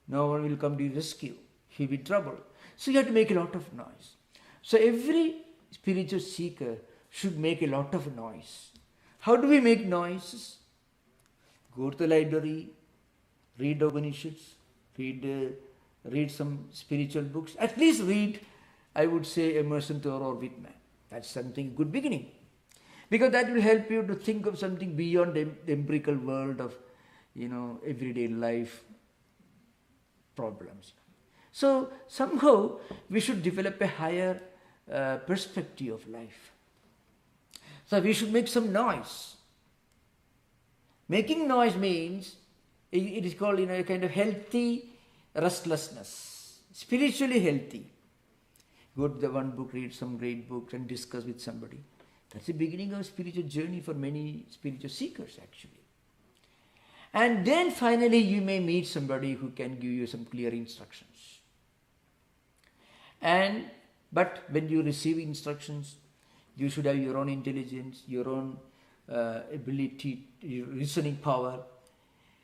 no one will come to his rescue. He'll be in trouble. So you have to make a lot of noise. So every spiritual seeker should make a lot of noise. How do we make noises? Go to the library, read Upanishads, read some spiritual books. At least read, I would say, Emerson, Thoreau or Whitman. That's something good beginning. Because that will help you to think of something beyond the empirical world of, everyday life problems. So somehow we should develop a higher perspective of life. So we should make some noise. Making noise means, it is called a kind of healthy restlessness, spiritually healthy. Go to the one book, read some great books and discuss with somebody. That's the beginning of spiritual journey for many spiritual seekers actually. And then finally you may meet somebody who can give you some clear instructions. But when you receive instructions, you should have your own intelligence, your own ability, your reasoning power.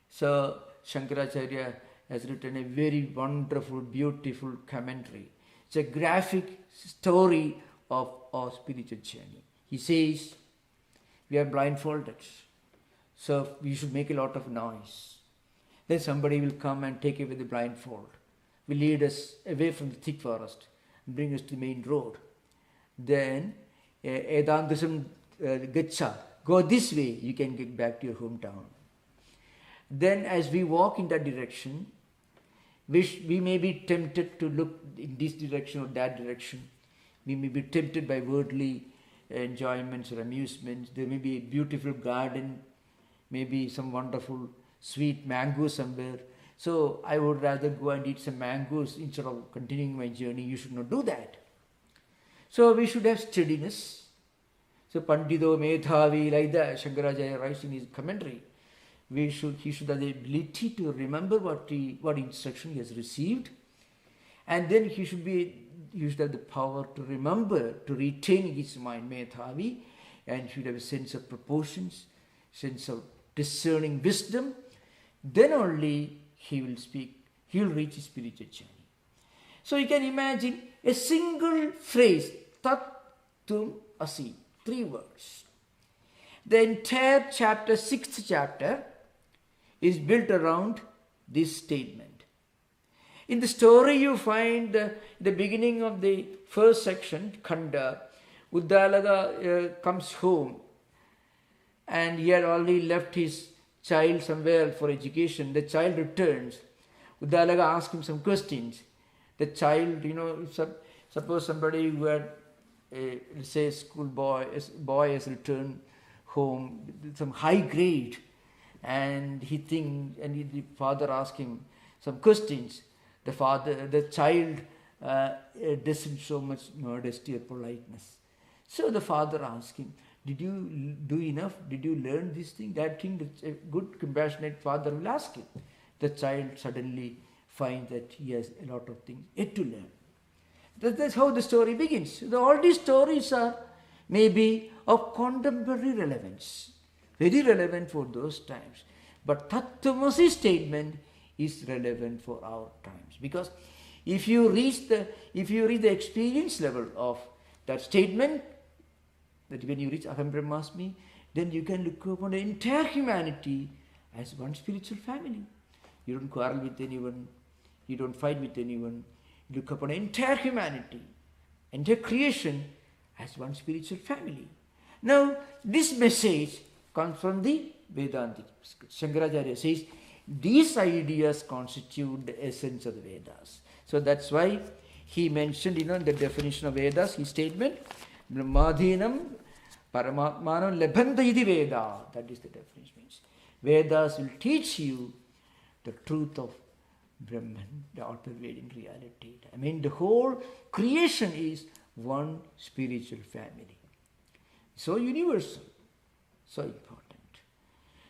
So Shankaracharya has written a very wonderful, beautiful commentary. It's a graphic story of our spiritual journey. He says, we are blindfolded, so we should make a lot of noise. Then somebody will come and take away the blindfold, will lead us away from the thick forest, and bring us to the main road. Then, Edandasam Gacha, go this way, you can get back to your hometown. Then as we walk in that direction, we may be tempted to look in this direction or that direction. We may be tempted by worldly enjoyments or amusements. There may be a beautiful garden, maybe some wonderful sweet mango somewhere. So I would rather go and eat some mangoes instead of continuing my journey. You should not do that. So we should have steadiness. So Pandido Medhavi, like that, Shankaracharya writes in his commentary, he should have the ability to remember what instruction he has received, and then he should have the power to remember, to retain in his mind Medhavi, and he should have a sense of proportions, sense of discerning wisdom. Then only he will reach his spiritual journey. So you can imagine a single phrase, Tat Tum Asi, 3 words. The entire chapter, 6th chapter, is built around this statement. In the story you find the beginning of the first section, Khanda, Uddalaka comes home and he had already left his child somewhere for education. The child returns. Uddalaka asks him some questions. The child, suppose somebody who had, let's say, a boy has returned home with some high grade, and the father asks him some questions. The child doesn't show much modesty or politeness. So the father asks him, did you do enough? Did you learn this thing, that thing? That a good, compassionate father will ask him. The child suddenly finds that he has a lot of things yet to learn. That's how the story begins. All these stories are maybe of contemporary relevance, very relevant for those times. But Tattwamasi statement is relevant for our times, because if you reach the experience level of that statement, that when you reach Aham Brahmasmi, then you can look upon the entire humanity as one spiritual family. You don't quarrel with anyone, you don't fight with anyone. You look upon the entire humanity, entire creation as one spiritual family. Now, this message comes from the Vedanta. Shankaracharya says, these ideas constitute the essence of the Vedas. So that's why he mentioned, the definition of Vedas, his statement, Brahmadhinam Paramatmanam Labhanta iti Veda. That is the definition. Means Vedas will teach you the truth of Brahman, the all-pervading reality. I mean, the whole creation is one spiritual family. So universal, so important.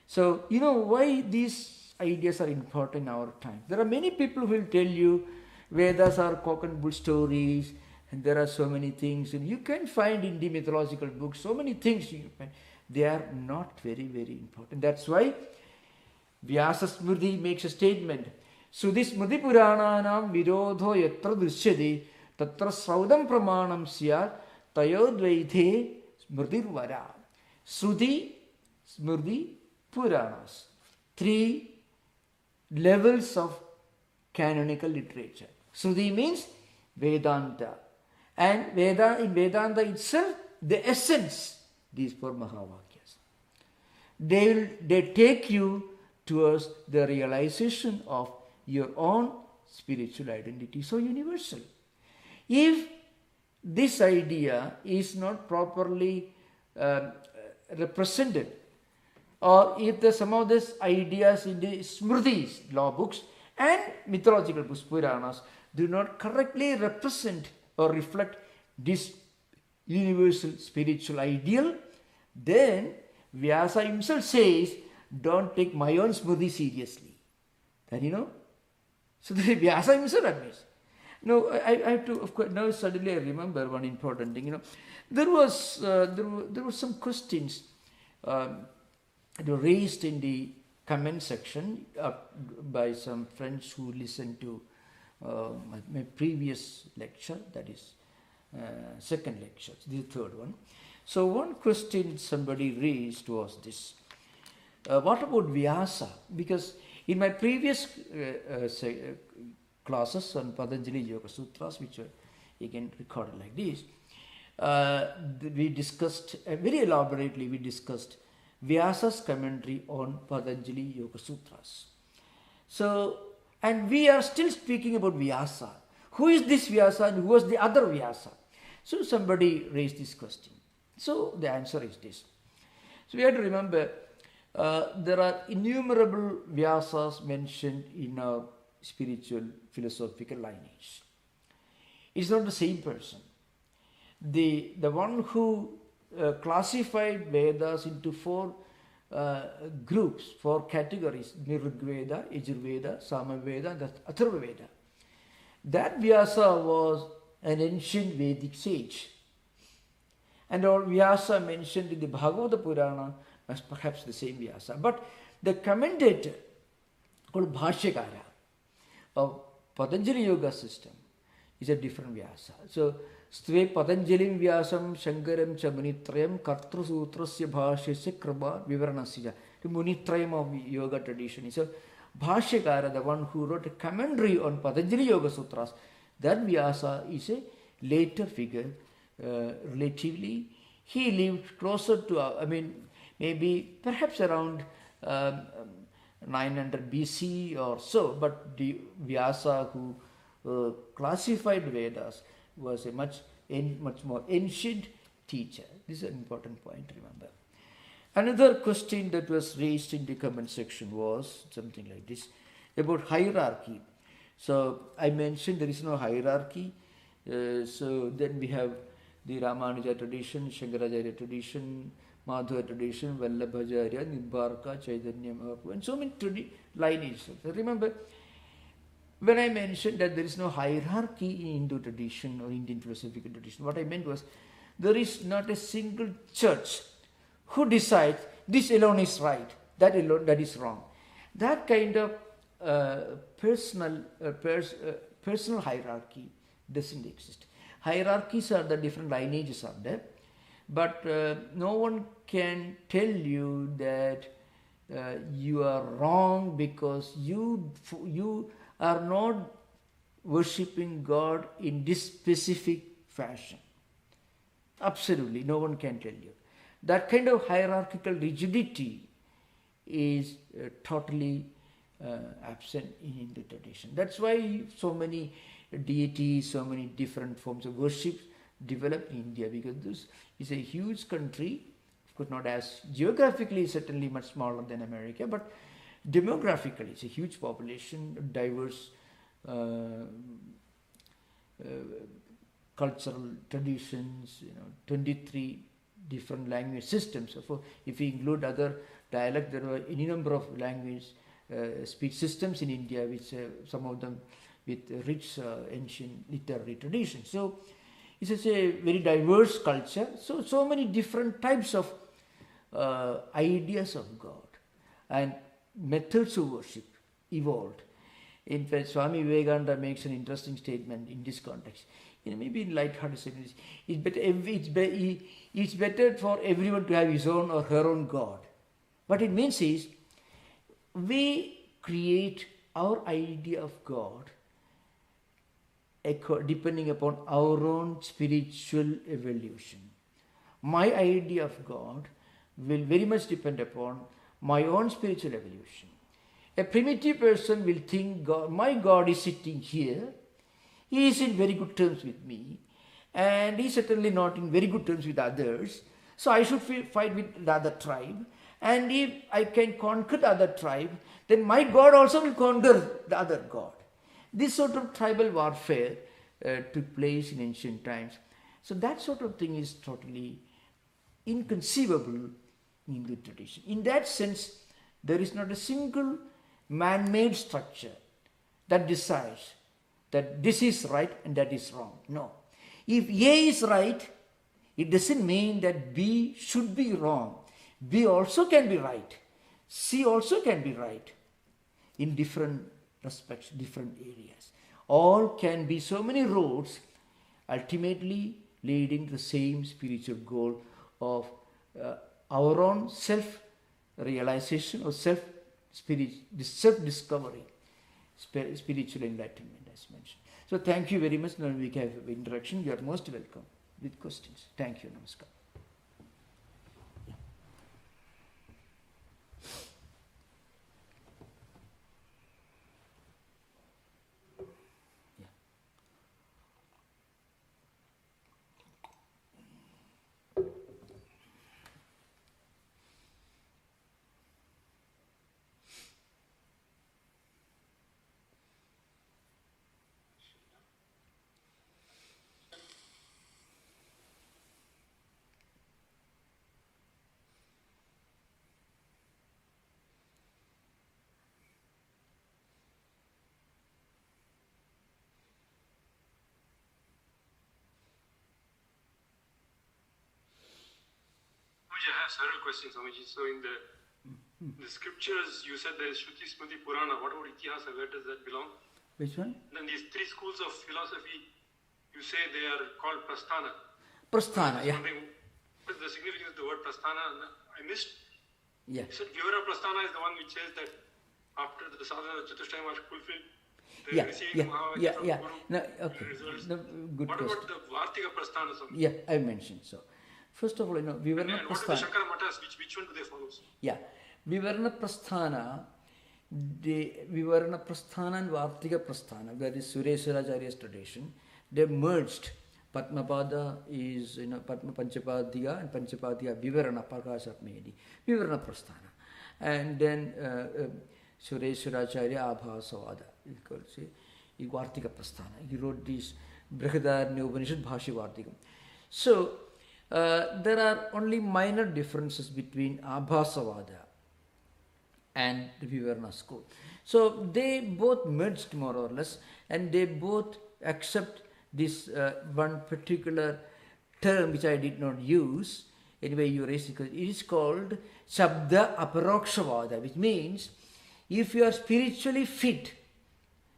So, why these ideas are important in our time. There are many people who will tell you Vedas are cock and bull stories, and there are so many things, and you can find in the mythological books so many things you find. They are not very, very important. That's why Vyasa Smriti makes a statement. Sudhi Smriti Purananam Virodho Yatra Drishyade Tatra Saudam Pramanam Syar Tayodvaithe Smritirvara. Sudhi, Smriti, Puranas. 3 levels of canonical literature. Sruti means Vedanta. And in Vedanta itself, the essence, these 4 mahavakyas. They take you towards the realization of your own spiritual identity, so universal. If this idea is not properly represented, or if some of these ideas in the Smritis, law books, and mythological books, Puranas, do not correctly represent or reflect this universal spiritual ideal, then Vyasa himself says, don't take my own smriti seriously. Then so the Vyasa himself admits. No, I have to, of course, now suddenly I remember one important thing. There were some questions raised in the comment section by some friends who listened to my previous lecture, that is second lecture, the third one. So one question somebody raised was this: what about Vyasa? Because in my previous classes on Patanjali Yoga Sutras, which are again recorded like this, we discussed very elaborately. We discussed Vyasa's commentary on Patanjali Yoga Sutras. So, and we are still speaking about Vyasa. Who is this Vyasa and who was the other Vyasa? So somebody raised this question. So the answer is this. So we have to remember there are innumerable Vyasas mentioned in our spiritual philosophical lineage. It's not the same person. The one who classified Vedas into four groups, four categories: Nirugveda, Yajurveda, Samaveda, and Atharvaveda. That Vyasa was an ancient Vedic sage. And all Vyasa mentioned in the Bhagavata Purana was perhaps the same Vyasa. But the commentator called Bhashyakara of Patanjali Yoga system is a different Vyasa. So, Stve Patanjalim Vyasam Shankaram cha Munitrayam Kartru Sutrasya Bhashyasya Kripa Vivaranasya. The Munitrayam of yoga tradition. So, Bhashyakara, the one who wrote a commentary on Patanjali Yoga Sutras, that Vyasa is a later figure, relatively. He lived closer to, maybe perhaps around 900 BC or so, but the Vyasa who classified Vedas was a much more ancient teacher. This is an important point to remember. Another question that was raised in the comment section was something like this, about hierarchy. So I mentioned there is no hierarchy. So then we have the Ramanuja tradition, Shankaracharya tradition, Madhva tradition, Vallabhacharya, Nibbarka, Chaitanya Mahaprabhu, and so many lineages. So remember, when I mentioned that there is no hierarchy in Hindu tradition or Indian philosophical tradition, what I meant was there is not a single church who decides this alone is right, that alone that is wrong. That kind of personal hierarchy doesn't exist. Hierarchies are the different lineages are there, but no one can tell you that you are wrong because you are not worshipping God in this specific fashion. Absolutely, no one can tell you. That kind of hierarchical rigidity is totally absent in Hindu tradition. That's why so many deities, so many different forms of worship developed in India, because this is a huge country, of course not as geographically, certainly much smaller than America, but demographically it's a huge population, diverse cultural traditions, 23 different language systems. So if we include other dialects, there are any number of language speech systems in India, which some of them with rich ancient literary traditions. So it's a very diverse culture. So many different types of ideas of God and methods of worship evolved. In fact, Swami Vivekananda makes an interesting statement in this context. Maybe in light-hearted sense, it's better for everyone to have his own or her own God. What it means is, we create our idea of God depending upon our own spiritual evolution. My idea of God will very much depend upon my own spiritual evolution. A primitive person will think my God is sitting here, he is in very good terms with me, and he is certainly not in very good terms with others, so I should fight with the other tribe, and if I can conquer the other tribe, then my God also will conquer the other God. This sort of tribal warfare took place in ancient times, So that sort of thing is totally inconceivable in Hindu tradition. In that sense, there is not a single man-made structure that decides that this is right and that is wrong. No. If A is right, it doesn't mean that B should be wrong. B also can be right. C also can be right in different respects, different areas. All can be so many roads, ultimately leading to the same spiritual goal of our own self-realization or self-discovery, spiritual enlightenment, as mentioned. So thank you very much. Now we have interaction. You are most welcome with questions. Thank you. Namaskar. I have several questions, Swamiji. So in the scriptures, you said there is Shruti, Smriti, Purana. What about Itihasa? Where does that belong? Which one? Then these three schools of philosophy, you say they are called Prasthana. Prasthana, yeah. What is the significance of the word Prasthana? I missed. Yeah. You said Vivara Prasthana is the one which says that after the sadhana Chatushtayam are fulfilled, they Yeah, receive mahavakyas from Guru. No, okay. Results. No, good What question. about the Vartika Prasthana? Swami? Yeah, I mentioned so. First of all, Vivarana And what are the Prasthana. Shankara Matas? Which one do they follow? Yeah, Vivarana Prasthana, the Vivarana Prasthana and Vartika Prasthana, that is Sureswaracharya's tradition, they merged. Padmapada is, Panchapadya and Panchapadya Vivarana Prakashatmedi, Vivarana Prasthana. And then Sureswaracharya Abhasavada, is called, say, Vartika Prasthana. He wrote this Brihadaranya Upanishad Bhashi Vartikam. So, there are only minor differences between Abhasavada and the Vivarana school. So they both merged more or less, and they both accept this one particular term which I did not use. Anyway, you raised it. It is called Shabda Aparokshvada, which means if you are spiritually fit,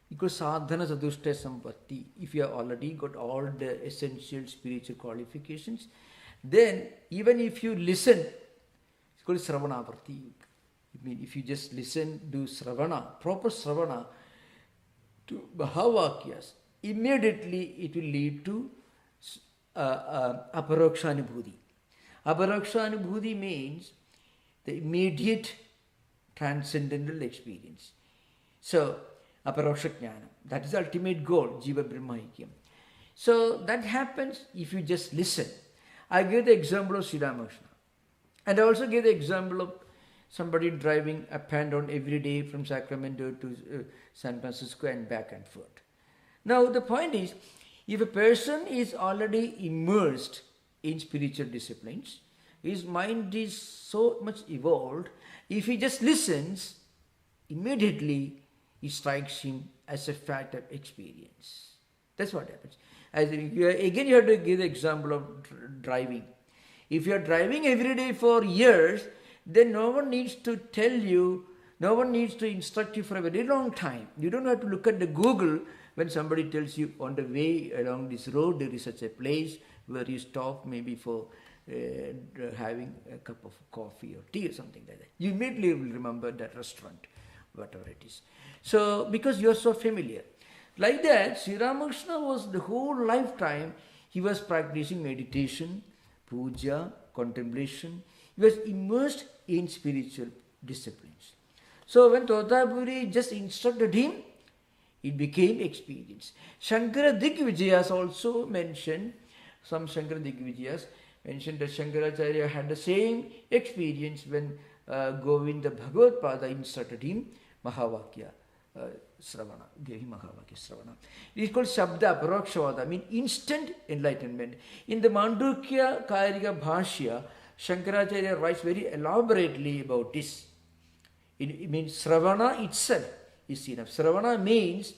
because sadhana sadhushta sampatti, if you have already got all the essential spiritual qualifications, then even if you listen, it's called Sravanavarti. I mean, if you just listen, do Sravana, proper Sravana to mahavakyas, immediately it will lead to aparokshanubhuti. Aparokshanubhuti means the immediate transcendental experience. So, aparoksha jnana, that is the ultimate goal, jiva brahmaikyam. So, that happens if you just listen. I gave the example of Sri Ramakrishna. And I also gave the example of somebody driving up and down every day from Sacramento to San Francisco and back and forth. Now the point is, if a person is already immersed in spiritual disciplines, his mind is so much evolved, if he just listens, immediately it strikes him as a fact of experience. That's what happens. Again, you have to give the example of driving. If you are driving every day for years, then no one needs to tell you, no one needs to instruct you for a very long time. You don't have to look at the Google when somebody tells you on the way along this road there is such a place where you stop maybe for having a cup of coffee or tea or something like that. You immediately will remember that restaurant, whatever it is. So, because you are so familiar. Like that, Sri Ramakrishna was the whole lifetime, he was practicing meditation, puja, contemplation. He was immersed in spiritual disciplines. So when Totapuri just instructed him, it became experience. Shankara Digvijayas also mentioned, some Shankara Digvijayas mentioned that Shankaracharya had the same experience when Govinda Bhagavad Pada instructed him Mahavakya Sravana, Gehi Mahavakya Sravana. It is called Shabda Aparokshvada, I mean instant enlightenment. In the Mandukya Karika Bhashya, Shankaracharya writes very elaborately about this. It means Sravana itself is enough. Sravana means,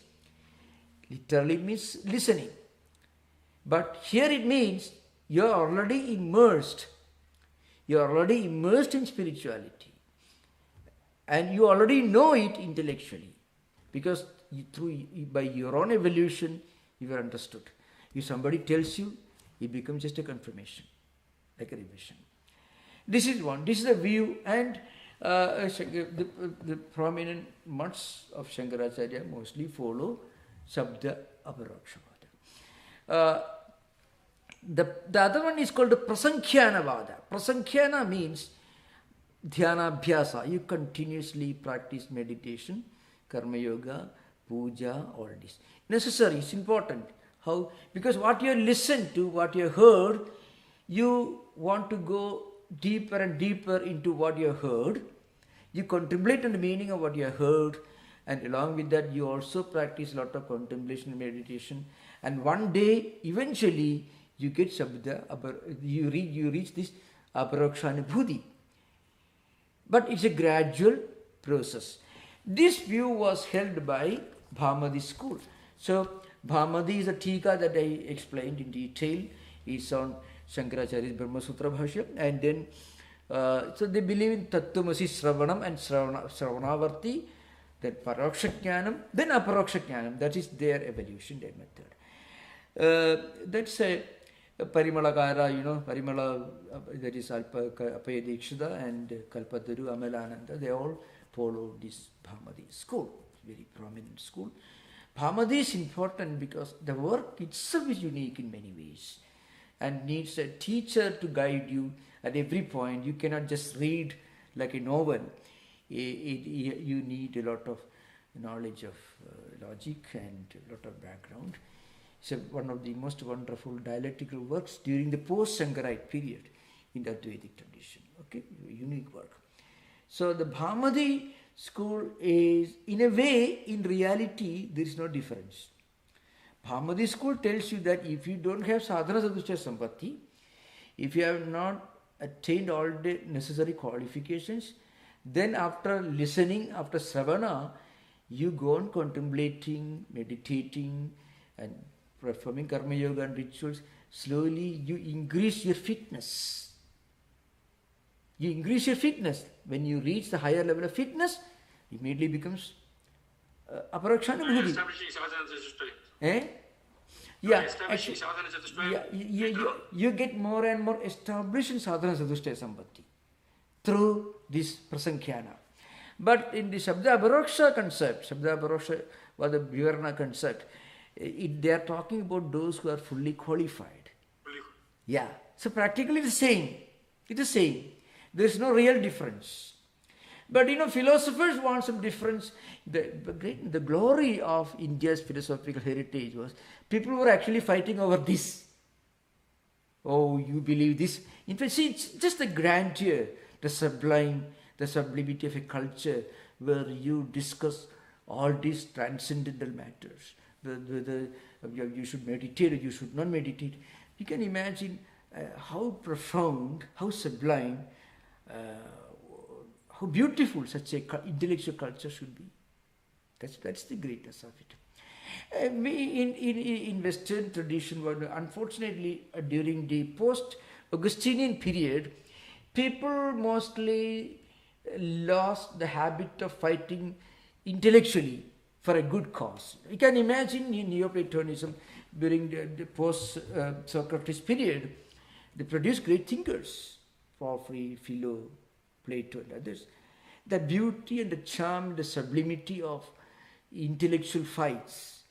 literally means listening. But here it means you are already immersed. You are already immersed in spirituality. And you already know it intellectually. Because by your own evolution, you are understood. If somebody tells you, it becomes just a confirmation, like a revision. This is one. This is the view, and the prominent months of Shankaracharya mostly follow Shabda Aparokshvada. The other one is called the Prasankhyanavada. Vada. Prasankhyanā means Dhyanabhyasa. You continuously practice meditation, Karma Yoga, Puja, all this. Necessary, it's important. How? Because what you listened to, what you heard, you want to go deeper and deeper into what you heard. You contemplate on the meaning of what you heard, and along with that you also practice a lot of contemplation and meditation. And one day, eventually, you get Shabda, you reach this Aparokshanubhuti. But it's a gradual process. This view was held by Bhamadi school. So, Bhamadi is a tika that I explained in detail. It's on Shankaracharya's Brahma Sutra Bhashya. And then, so they believe in Tattvamasi Sravanam and Sravanavarti, then Parokshajnanam, then Aparokshajnanam. That is their evolution, their method. That's a Parimalakara, Parimala, that is Apaya Dikshita and Kalpataru, Amalananda, they all follow this Bhamadi school, very prominent school. Bhamadi is important because the work itself is unique in many ways and needs a teacher to guide you at every point. You cannot just read like a novel. You need a lot of knowledge of logic and a lot of background. It's one of the most wonderful dialectical works during the post-Shankarite period in the Vedic tradition. Okay, unique work. So the Bhamadi school is, in a way, in reality, there is no difference. Bhamadi school tells you that if you don't have sadhana sadhusthaya sampatti, if you have not attained all the necessary qualifications, then after listening, after savana, you go on contemplating, meditating, and performing karma yoga and rituals. Slowly you increase your fitness. You increase your fitness. When you reach the higher level of fitness, immediately becomes Aparokshanubhuti. Yeah, actually, you get more and more established in sadhana sadhusthaya sampatti through this prasankhyanā. But in the Shabda Aparoksha concept, Shabda Aparoksha was the Vivarana concept, they are talking about those who are fully qualified. Yeah, so practically the same. It is the same. There is no real difference. But philosophers want some difference. The glory of India's philosophical heritage was people were actually fighting over this. Oh, you believe this? In fact, see, it's just the grandeur, the sublime, the sublimity of a culture where you discuss all these transcendental matters. You should meditate or you should not meditate. You can imagine how profound, how sublime, how beautiful such a intellectual culture should be. That's the greatness of it. In Western tradition, unfortunately, during the post-Augustinian period, people mostly lost the habit of fighting intellectually for a good cause. You can imagine in Neoplatonism during the post-Socrates period, they produced great thinkers, Porphyry, Philo, Plato and others. The beauty and the charm, the sublimity of intellectual fights,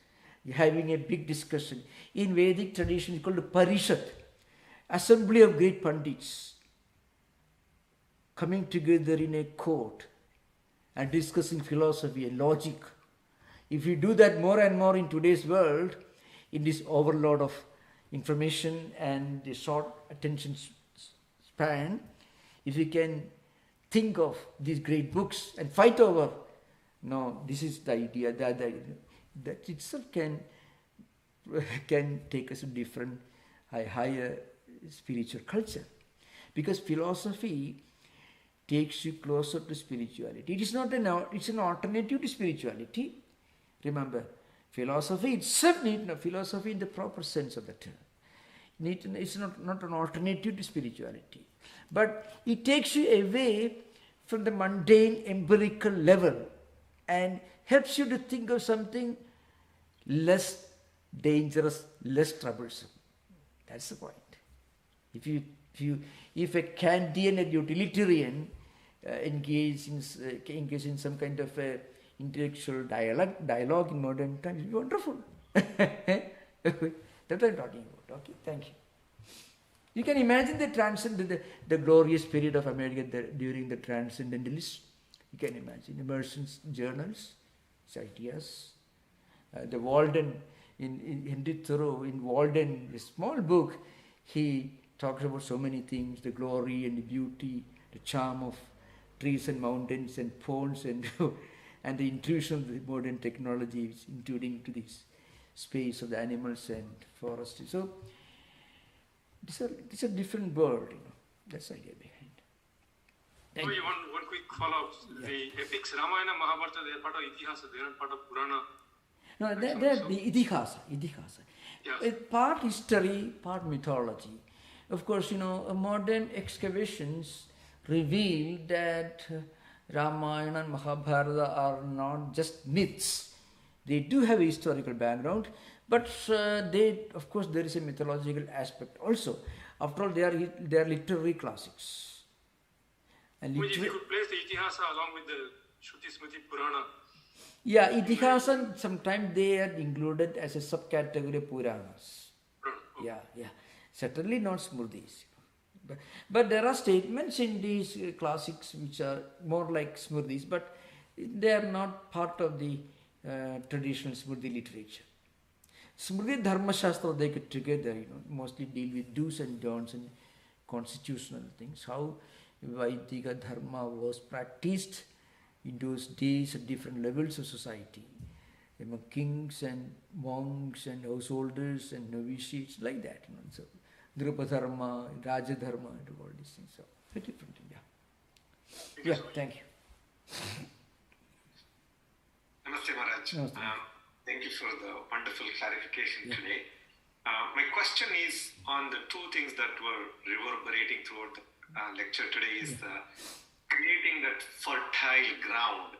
having a big discussion. In Vedic tradition, it's called a Parishad, assembly of great Pandits, coming together in a court and discussing philosophy and logic. If you do that more and more in today's world, in this overload of information and the short attention span, if you can think of these great books and fight over No, this is the idea that itself can take us to different higher spiritual culture, because philosophy takes you closer to spirituality. It is not it's an alternative to spirituality. Remember, philosophy itself philosophy in the proper sense of the term. It's not an alternative to spirituality, but it takes you away from the mundane empirical level and helps you to think of something less dangerous, less troublesome. That's the point. If a Kantian and utilitarian engage in some kind of intellectual dialogue in modern times, it's wonderful. That's what I'm talking about. Okay, thank you. You can imagine the glorious period of America during the Transcendentalists. You can imagine Emerson's journals, his ideas. The Walden, in Henry Thoreau, in Walden, a small book, he talks about so many things, the glory and the beauty, the charm of trees and mountains and ponds and the intrusion of the modern technologies, including to this space of the animals and forest. So it's a different world, That's the idea behind. Maybe one quick follow-up. Yeah. The epics, Ramayana, Mahabharata, they are part of Itihasa, they are not part of Purana. No, they're the Itihasa. Yes. Part history, part mythology. Of course, modern excavations reveal that Ramayana and Mahabharata are not just myths. They do have a historical background, but of course, there is a mythological aspect also. After all, they are literary classics. And if you could place the Itihasa along with the Shruti Smriti Purana. Yeah, Itihasa, sometimes they are included as a subcategory of Puranas. Okay. Yeah. Certainly not Smrtis. But there are statements in these classics which are more like Smrtis, but they are not part of the traditional Smriti literature. Smriti Dharma Shastra, they get together, mostly deal with do's and don'ts and constitutional things, how Vaidika Dharma was practiced in those days at different levels of society, among kings and monks and householders and novitiates, like that. So, Drupa Dharma, Raja Dharma, and all these things. So, very different. Yeah, thank you. Namaste, Maharaj. Namaste. Thank you for the wonderful clarification today. My question is on the two things that were reverberating throughout the lecture today is creating that fertile ground,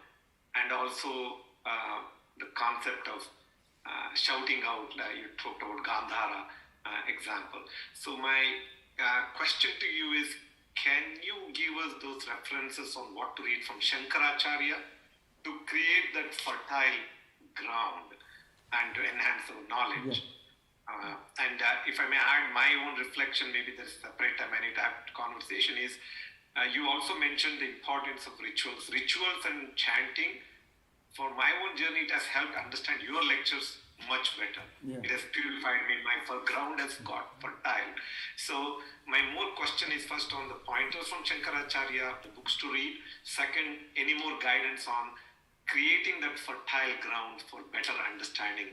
and also the concept of shouting out. You talked about Gandhara example. So my question to you is, can you give us those references on what to read from Shankaracharya to create that fertile ground and to enhance our knowledge? And if I may add my own reflection, maybe there is a separate time I need to have conversation, is you also mentioned the importance of rituals. Rituals and chanting, for my own journey, it has helped understand your lectures much better. It has purified me, my ground has got fertile. So my more question is first on the pointers from Shankaracharya, the books to read. Second, any more guidance on creating that fertile ground for better understanding.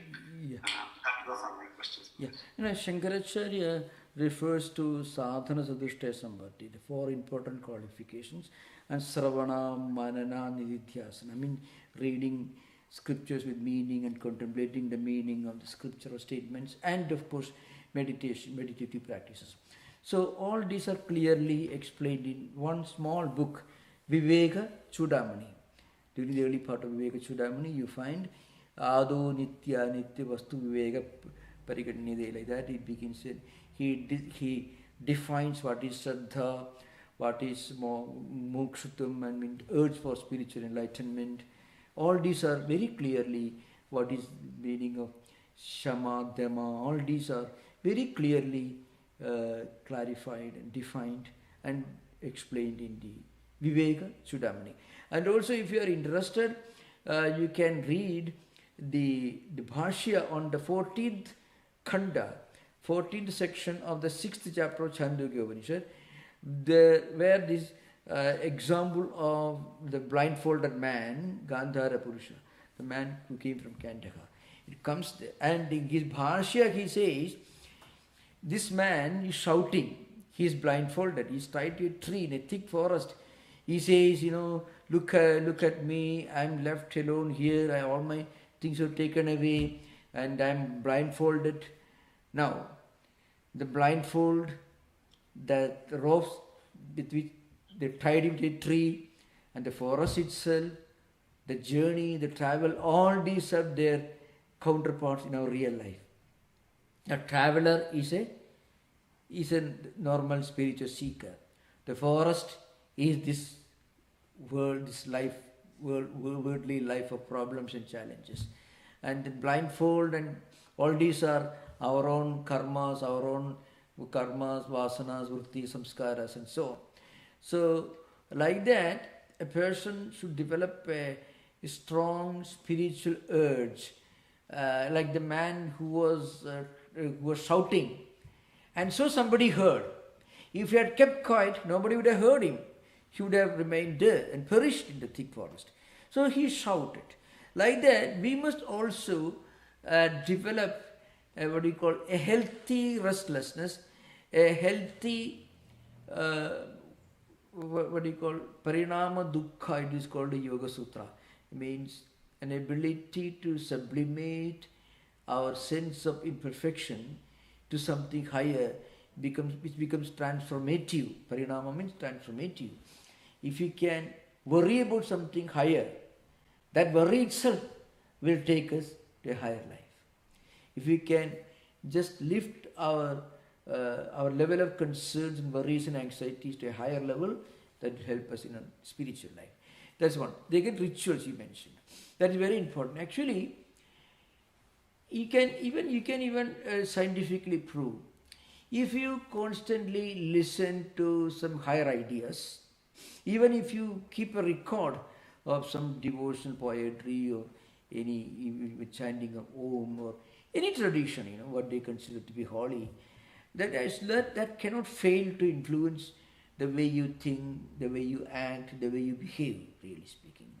Those are my questions. Shankaracharya refers to sadhana sadhushta sambhati, the four important qualifications, and sravana, manana, nididhyasana. I mean, reading scriptures with meaning and contemplating the meaning of the scriptural statements, and of course, meditative practices. So all these are clearly explained in one small book, Viveka Chudamani. During the early part of Viveka Chudamani, you find Ado Nitya Vastu Viveka Parigadnide, like that. It begins it. He defines what is Shraddha, what is Mokshutam, I mean urge for spiritual enlightenment. All these are very clearly what is the meaning of Shama, Dhamma. All these are very clearly clarified and defined and explained in the Viveka Chudamani. And also, if you are interested, you can read the Bhashya on the 14th Khanda, 14th section of the 6th chapter of Chandogya Upanishad, where this example of the blindfolded man, Gandhara Purusha, the man who came from Kandahar. It comes there, and in his bhashya he says, this man is shouting, he is blindfolded, he is tied to a tree in a thick forest. He says, look at me, I am left alone here, all my things are taken away, and I am blindfolded. Now, the blindfold, the ropes with which they tied him to a tree, and the forest itself, the journey, the travel, all these have their counterparts in our real life. A traveler is a normal spiritual seeker. The forest is this world, this life, worldly life of problems and challenges. And the blindfold and all these are our own karmas, vasanas, vritti, samskaras and so on. So like that, a person should develop a strong spiritual urge, like the man who was shouting. And so somebody heard. If he had kept quiet, nobody would have heard him. He would have remained there and perished in the thick forest. So he shouted. Like that, we must also develop a healthy restlessness, a healthy, parinama dukkha, it is called a Yoga Sutra. It means an ability to sublimate our sense of imperfection to something higher, which becomes transformative. Parinama means transformative. If you can worry about something higher, that worry itself will take us to a higher life. If we can just lift our level of concerns and worries and anxieties to a higher level, that will help us in a spiritual life. That's one. They get rituals you mentioned. That is very important. Actually, you can even scientifically prove, if you constantly listen to some higher ideas, even if you keep a record of some devotional poetry or any chanting of Om or any tradition, what they consider to be holy, that cannot fail to influence the way you think, the way you act, the way you behave, really speaking.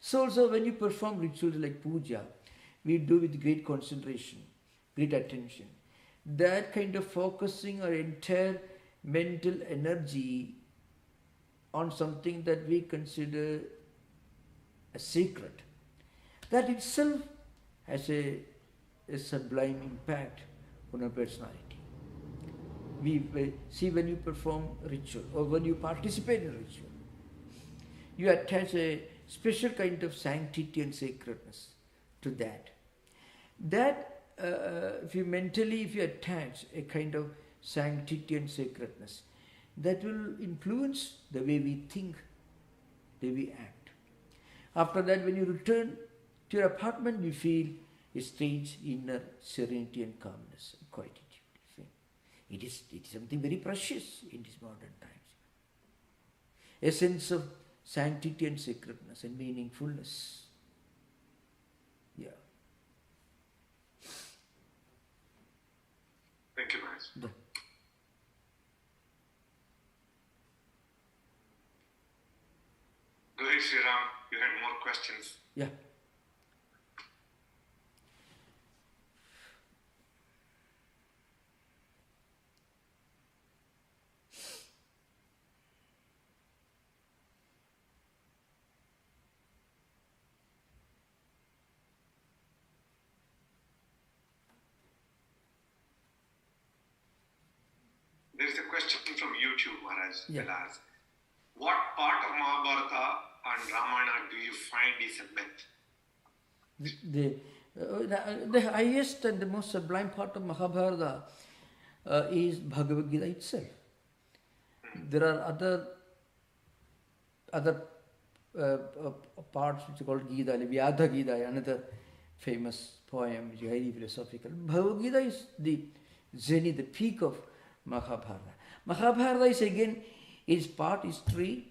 So also when you perform rituals like puja, we do with great concentration, great attention. That kind of focusing our entire mental energy on something that we consider a secret, that itself has a sublime impact on our personality. We see, when you perform ritual or when you participate in ritual, you attach a special kind of sanctity and sacredness to that. That if you attach a kind of sanctity and sacredness, that will influence the way we think, the way we act. After that, when you return to your apartment, you feel a strange inner serenity and calmness and quietude. It is something very precious in these modern times. A sense of sanctity and sacredness and meaningfulness. Yeah. Thank you, Maharaj. Yeah. Go ahead, Sriram. You had more questions. Yeah. There is a question from YouTube, Maharaj. Yeah. Will ask, what part of Mahabharata and Ramayana do you find is a myth? The highest and the most sublime part of Mahabharata is Bhagavad Gita itself. There are other parts which are called Gita, like Vyadha Gita, another famous poem which is highly philosophical. Bhagavad Gita is the zenith, the peak of Mahabharata. Mahabharata is part history,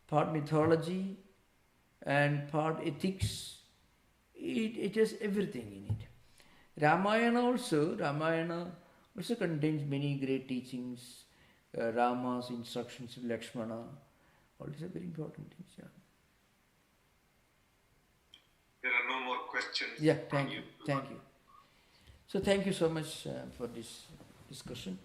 part mythology, and part ethics. It has everything in it. Ramayana also contains many great teachings, Rama's instructions to Lakshmana, All these are very important things. Yeah. There are no more questions. Yeah, thank you. Thank you. So thank you so much for this discussion.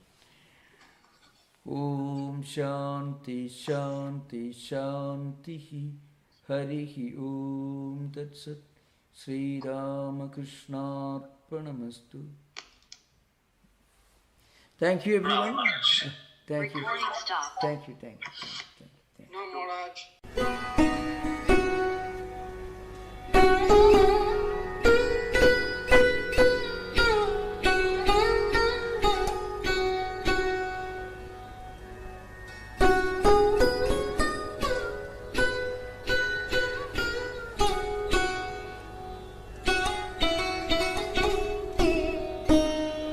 Om Shanti Shanti Shanti Harihi Om Tat Sat Sri Ramakrishna Arpanamastu. Thank you everyone. Thank you. Recording stopped. Thank you. Thank you. Thank you. Thank you. No, Maharaj.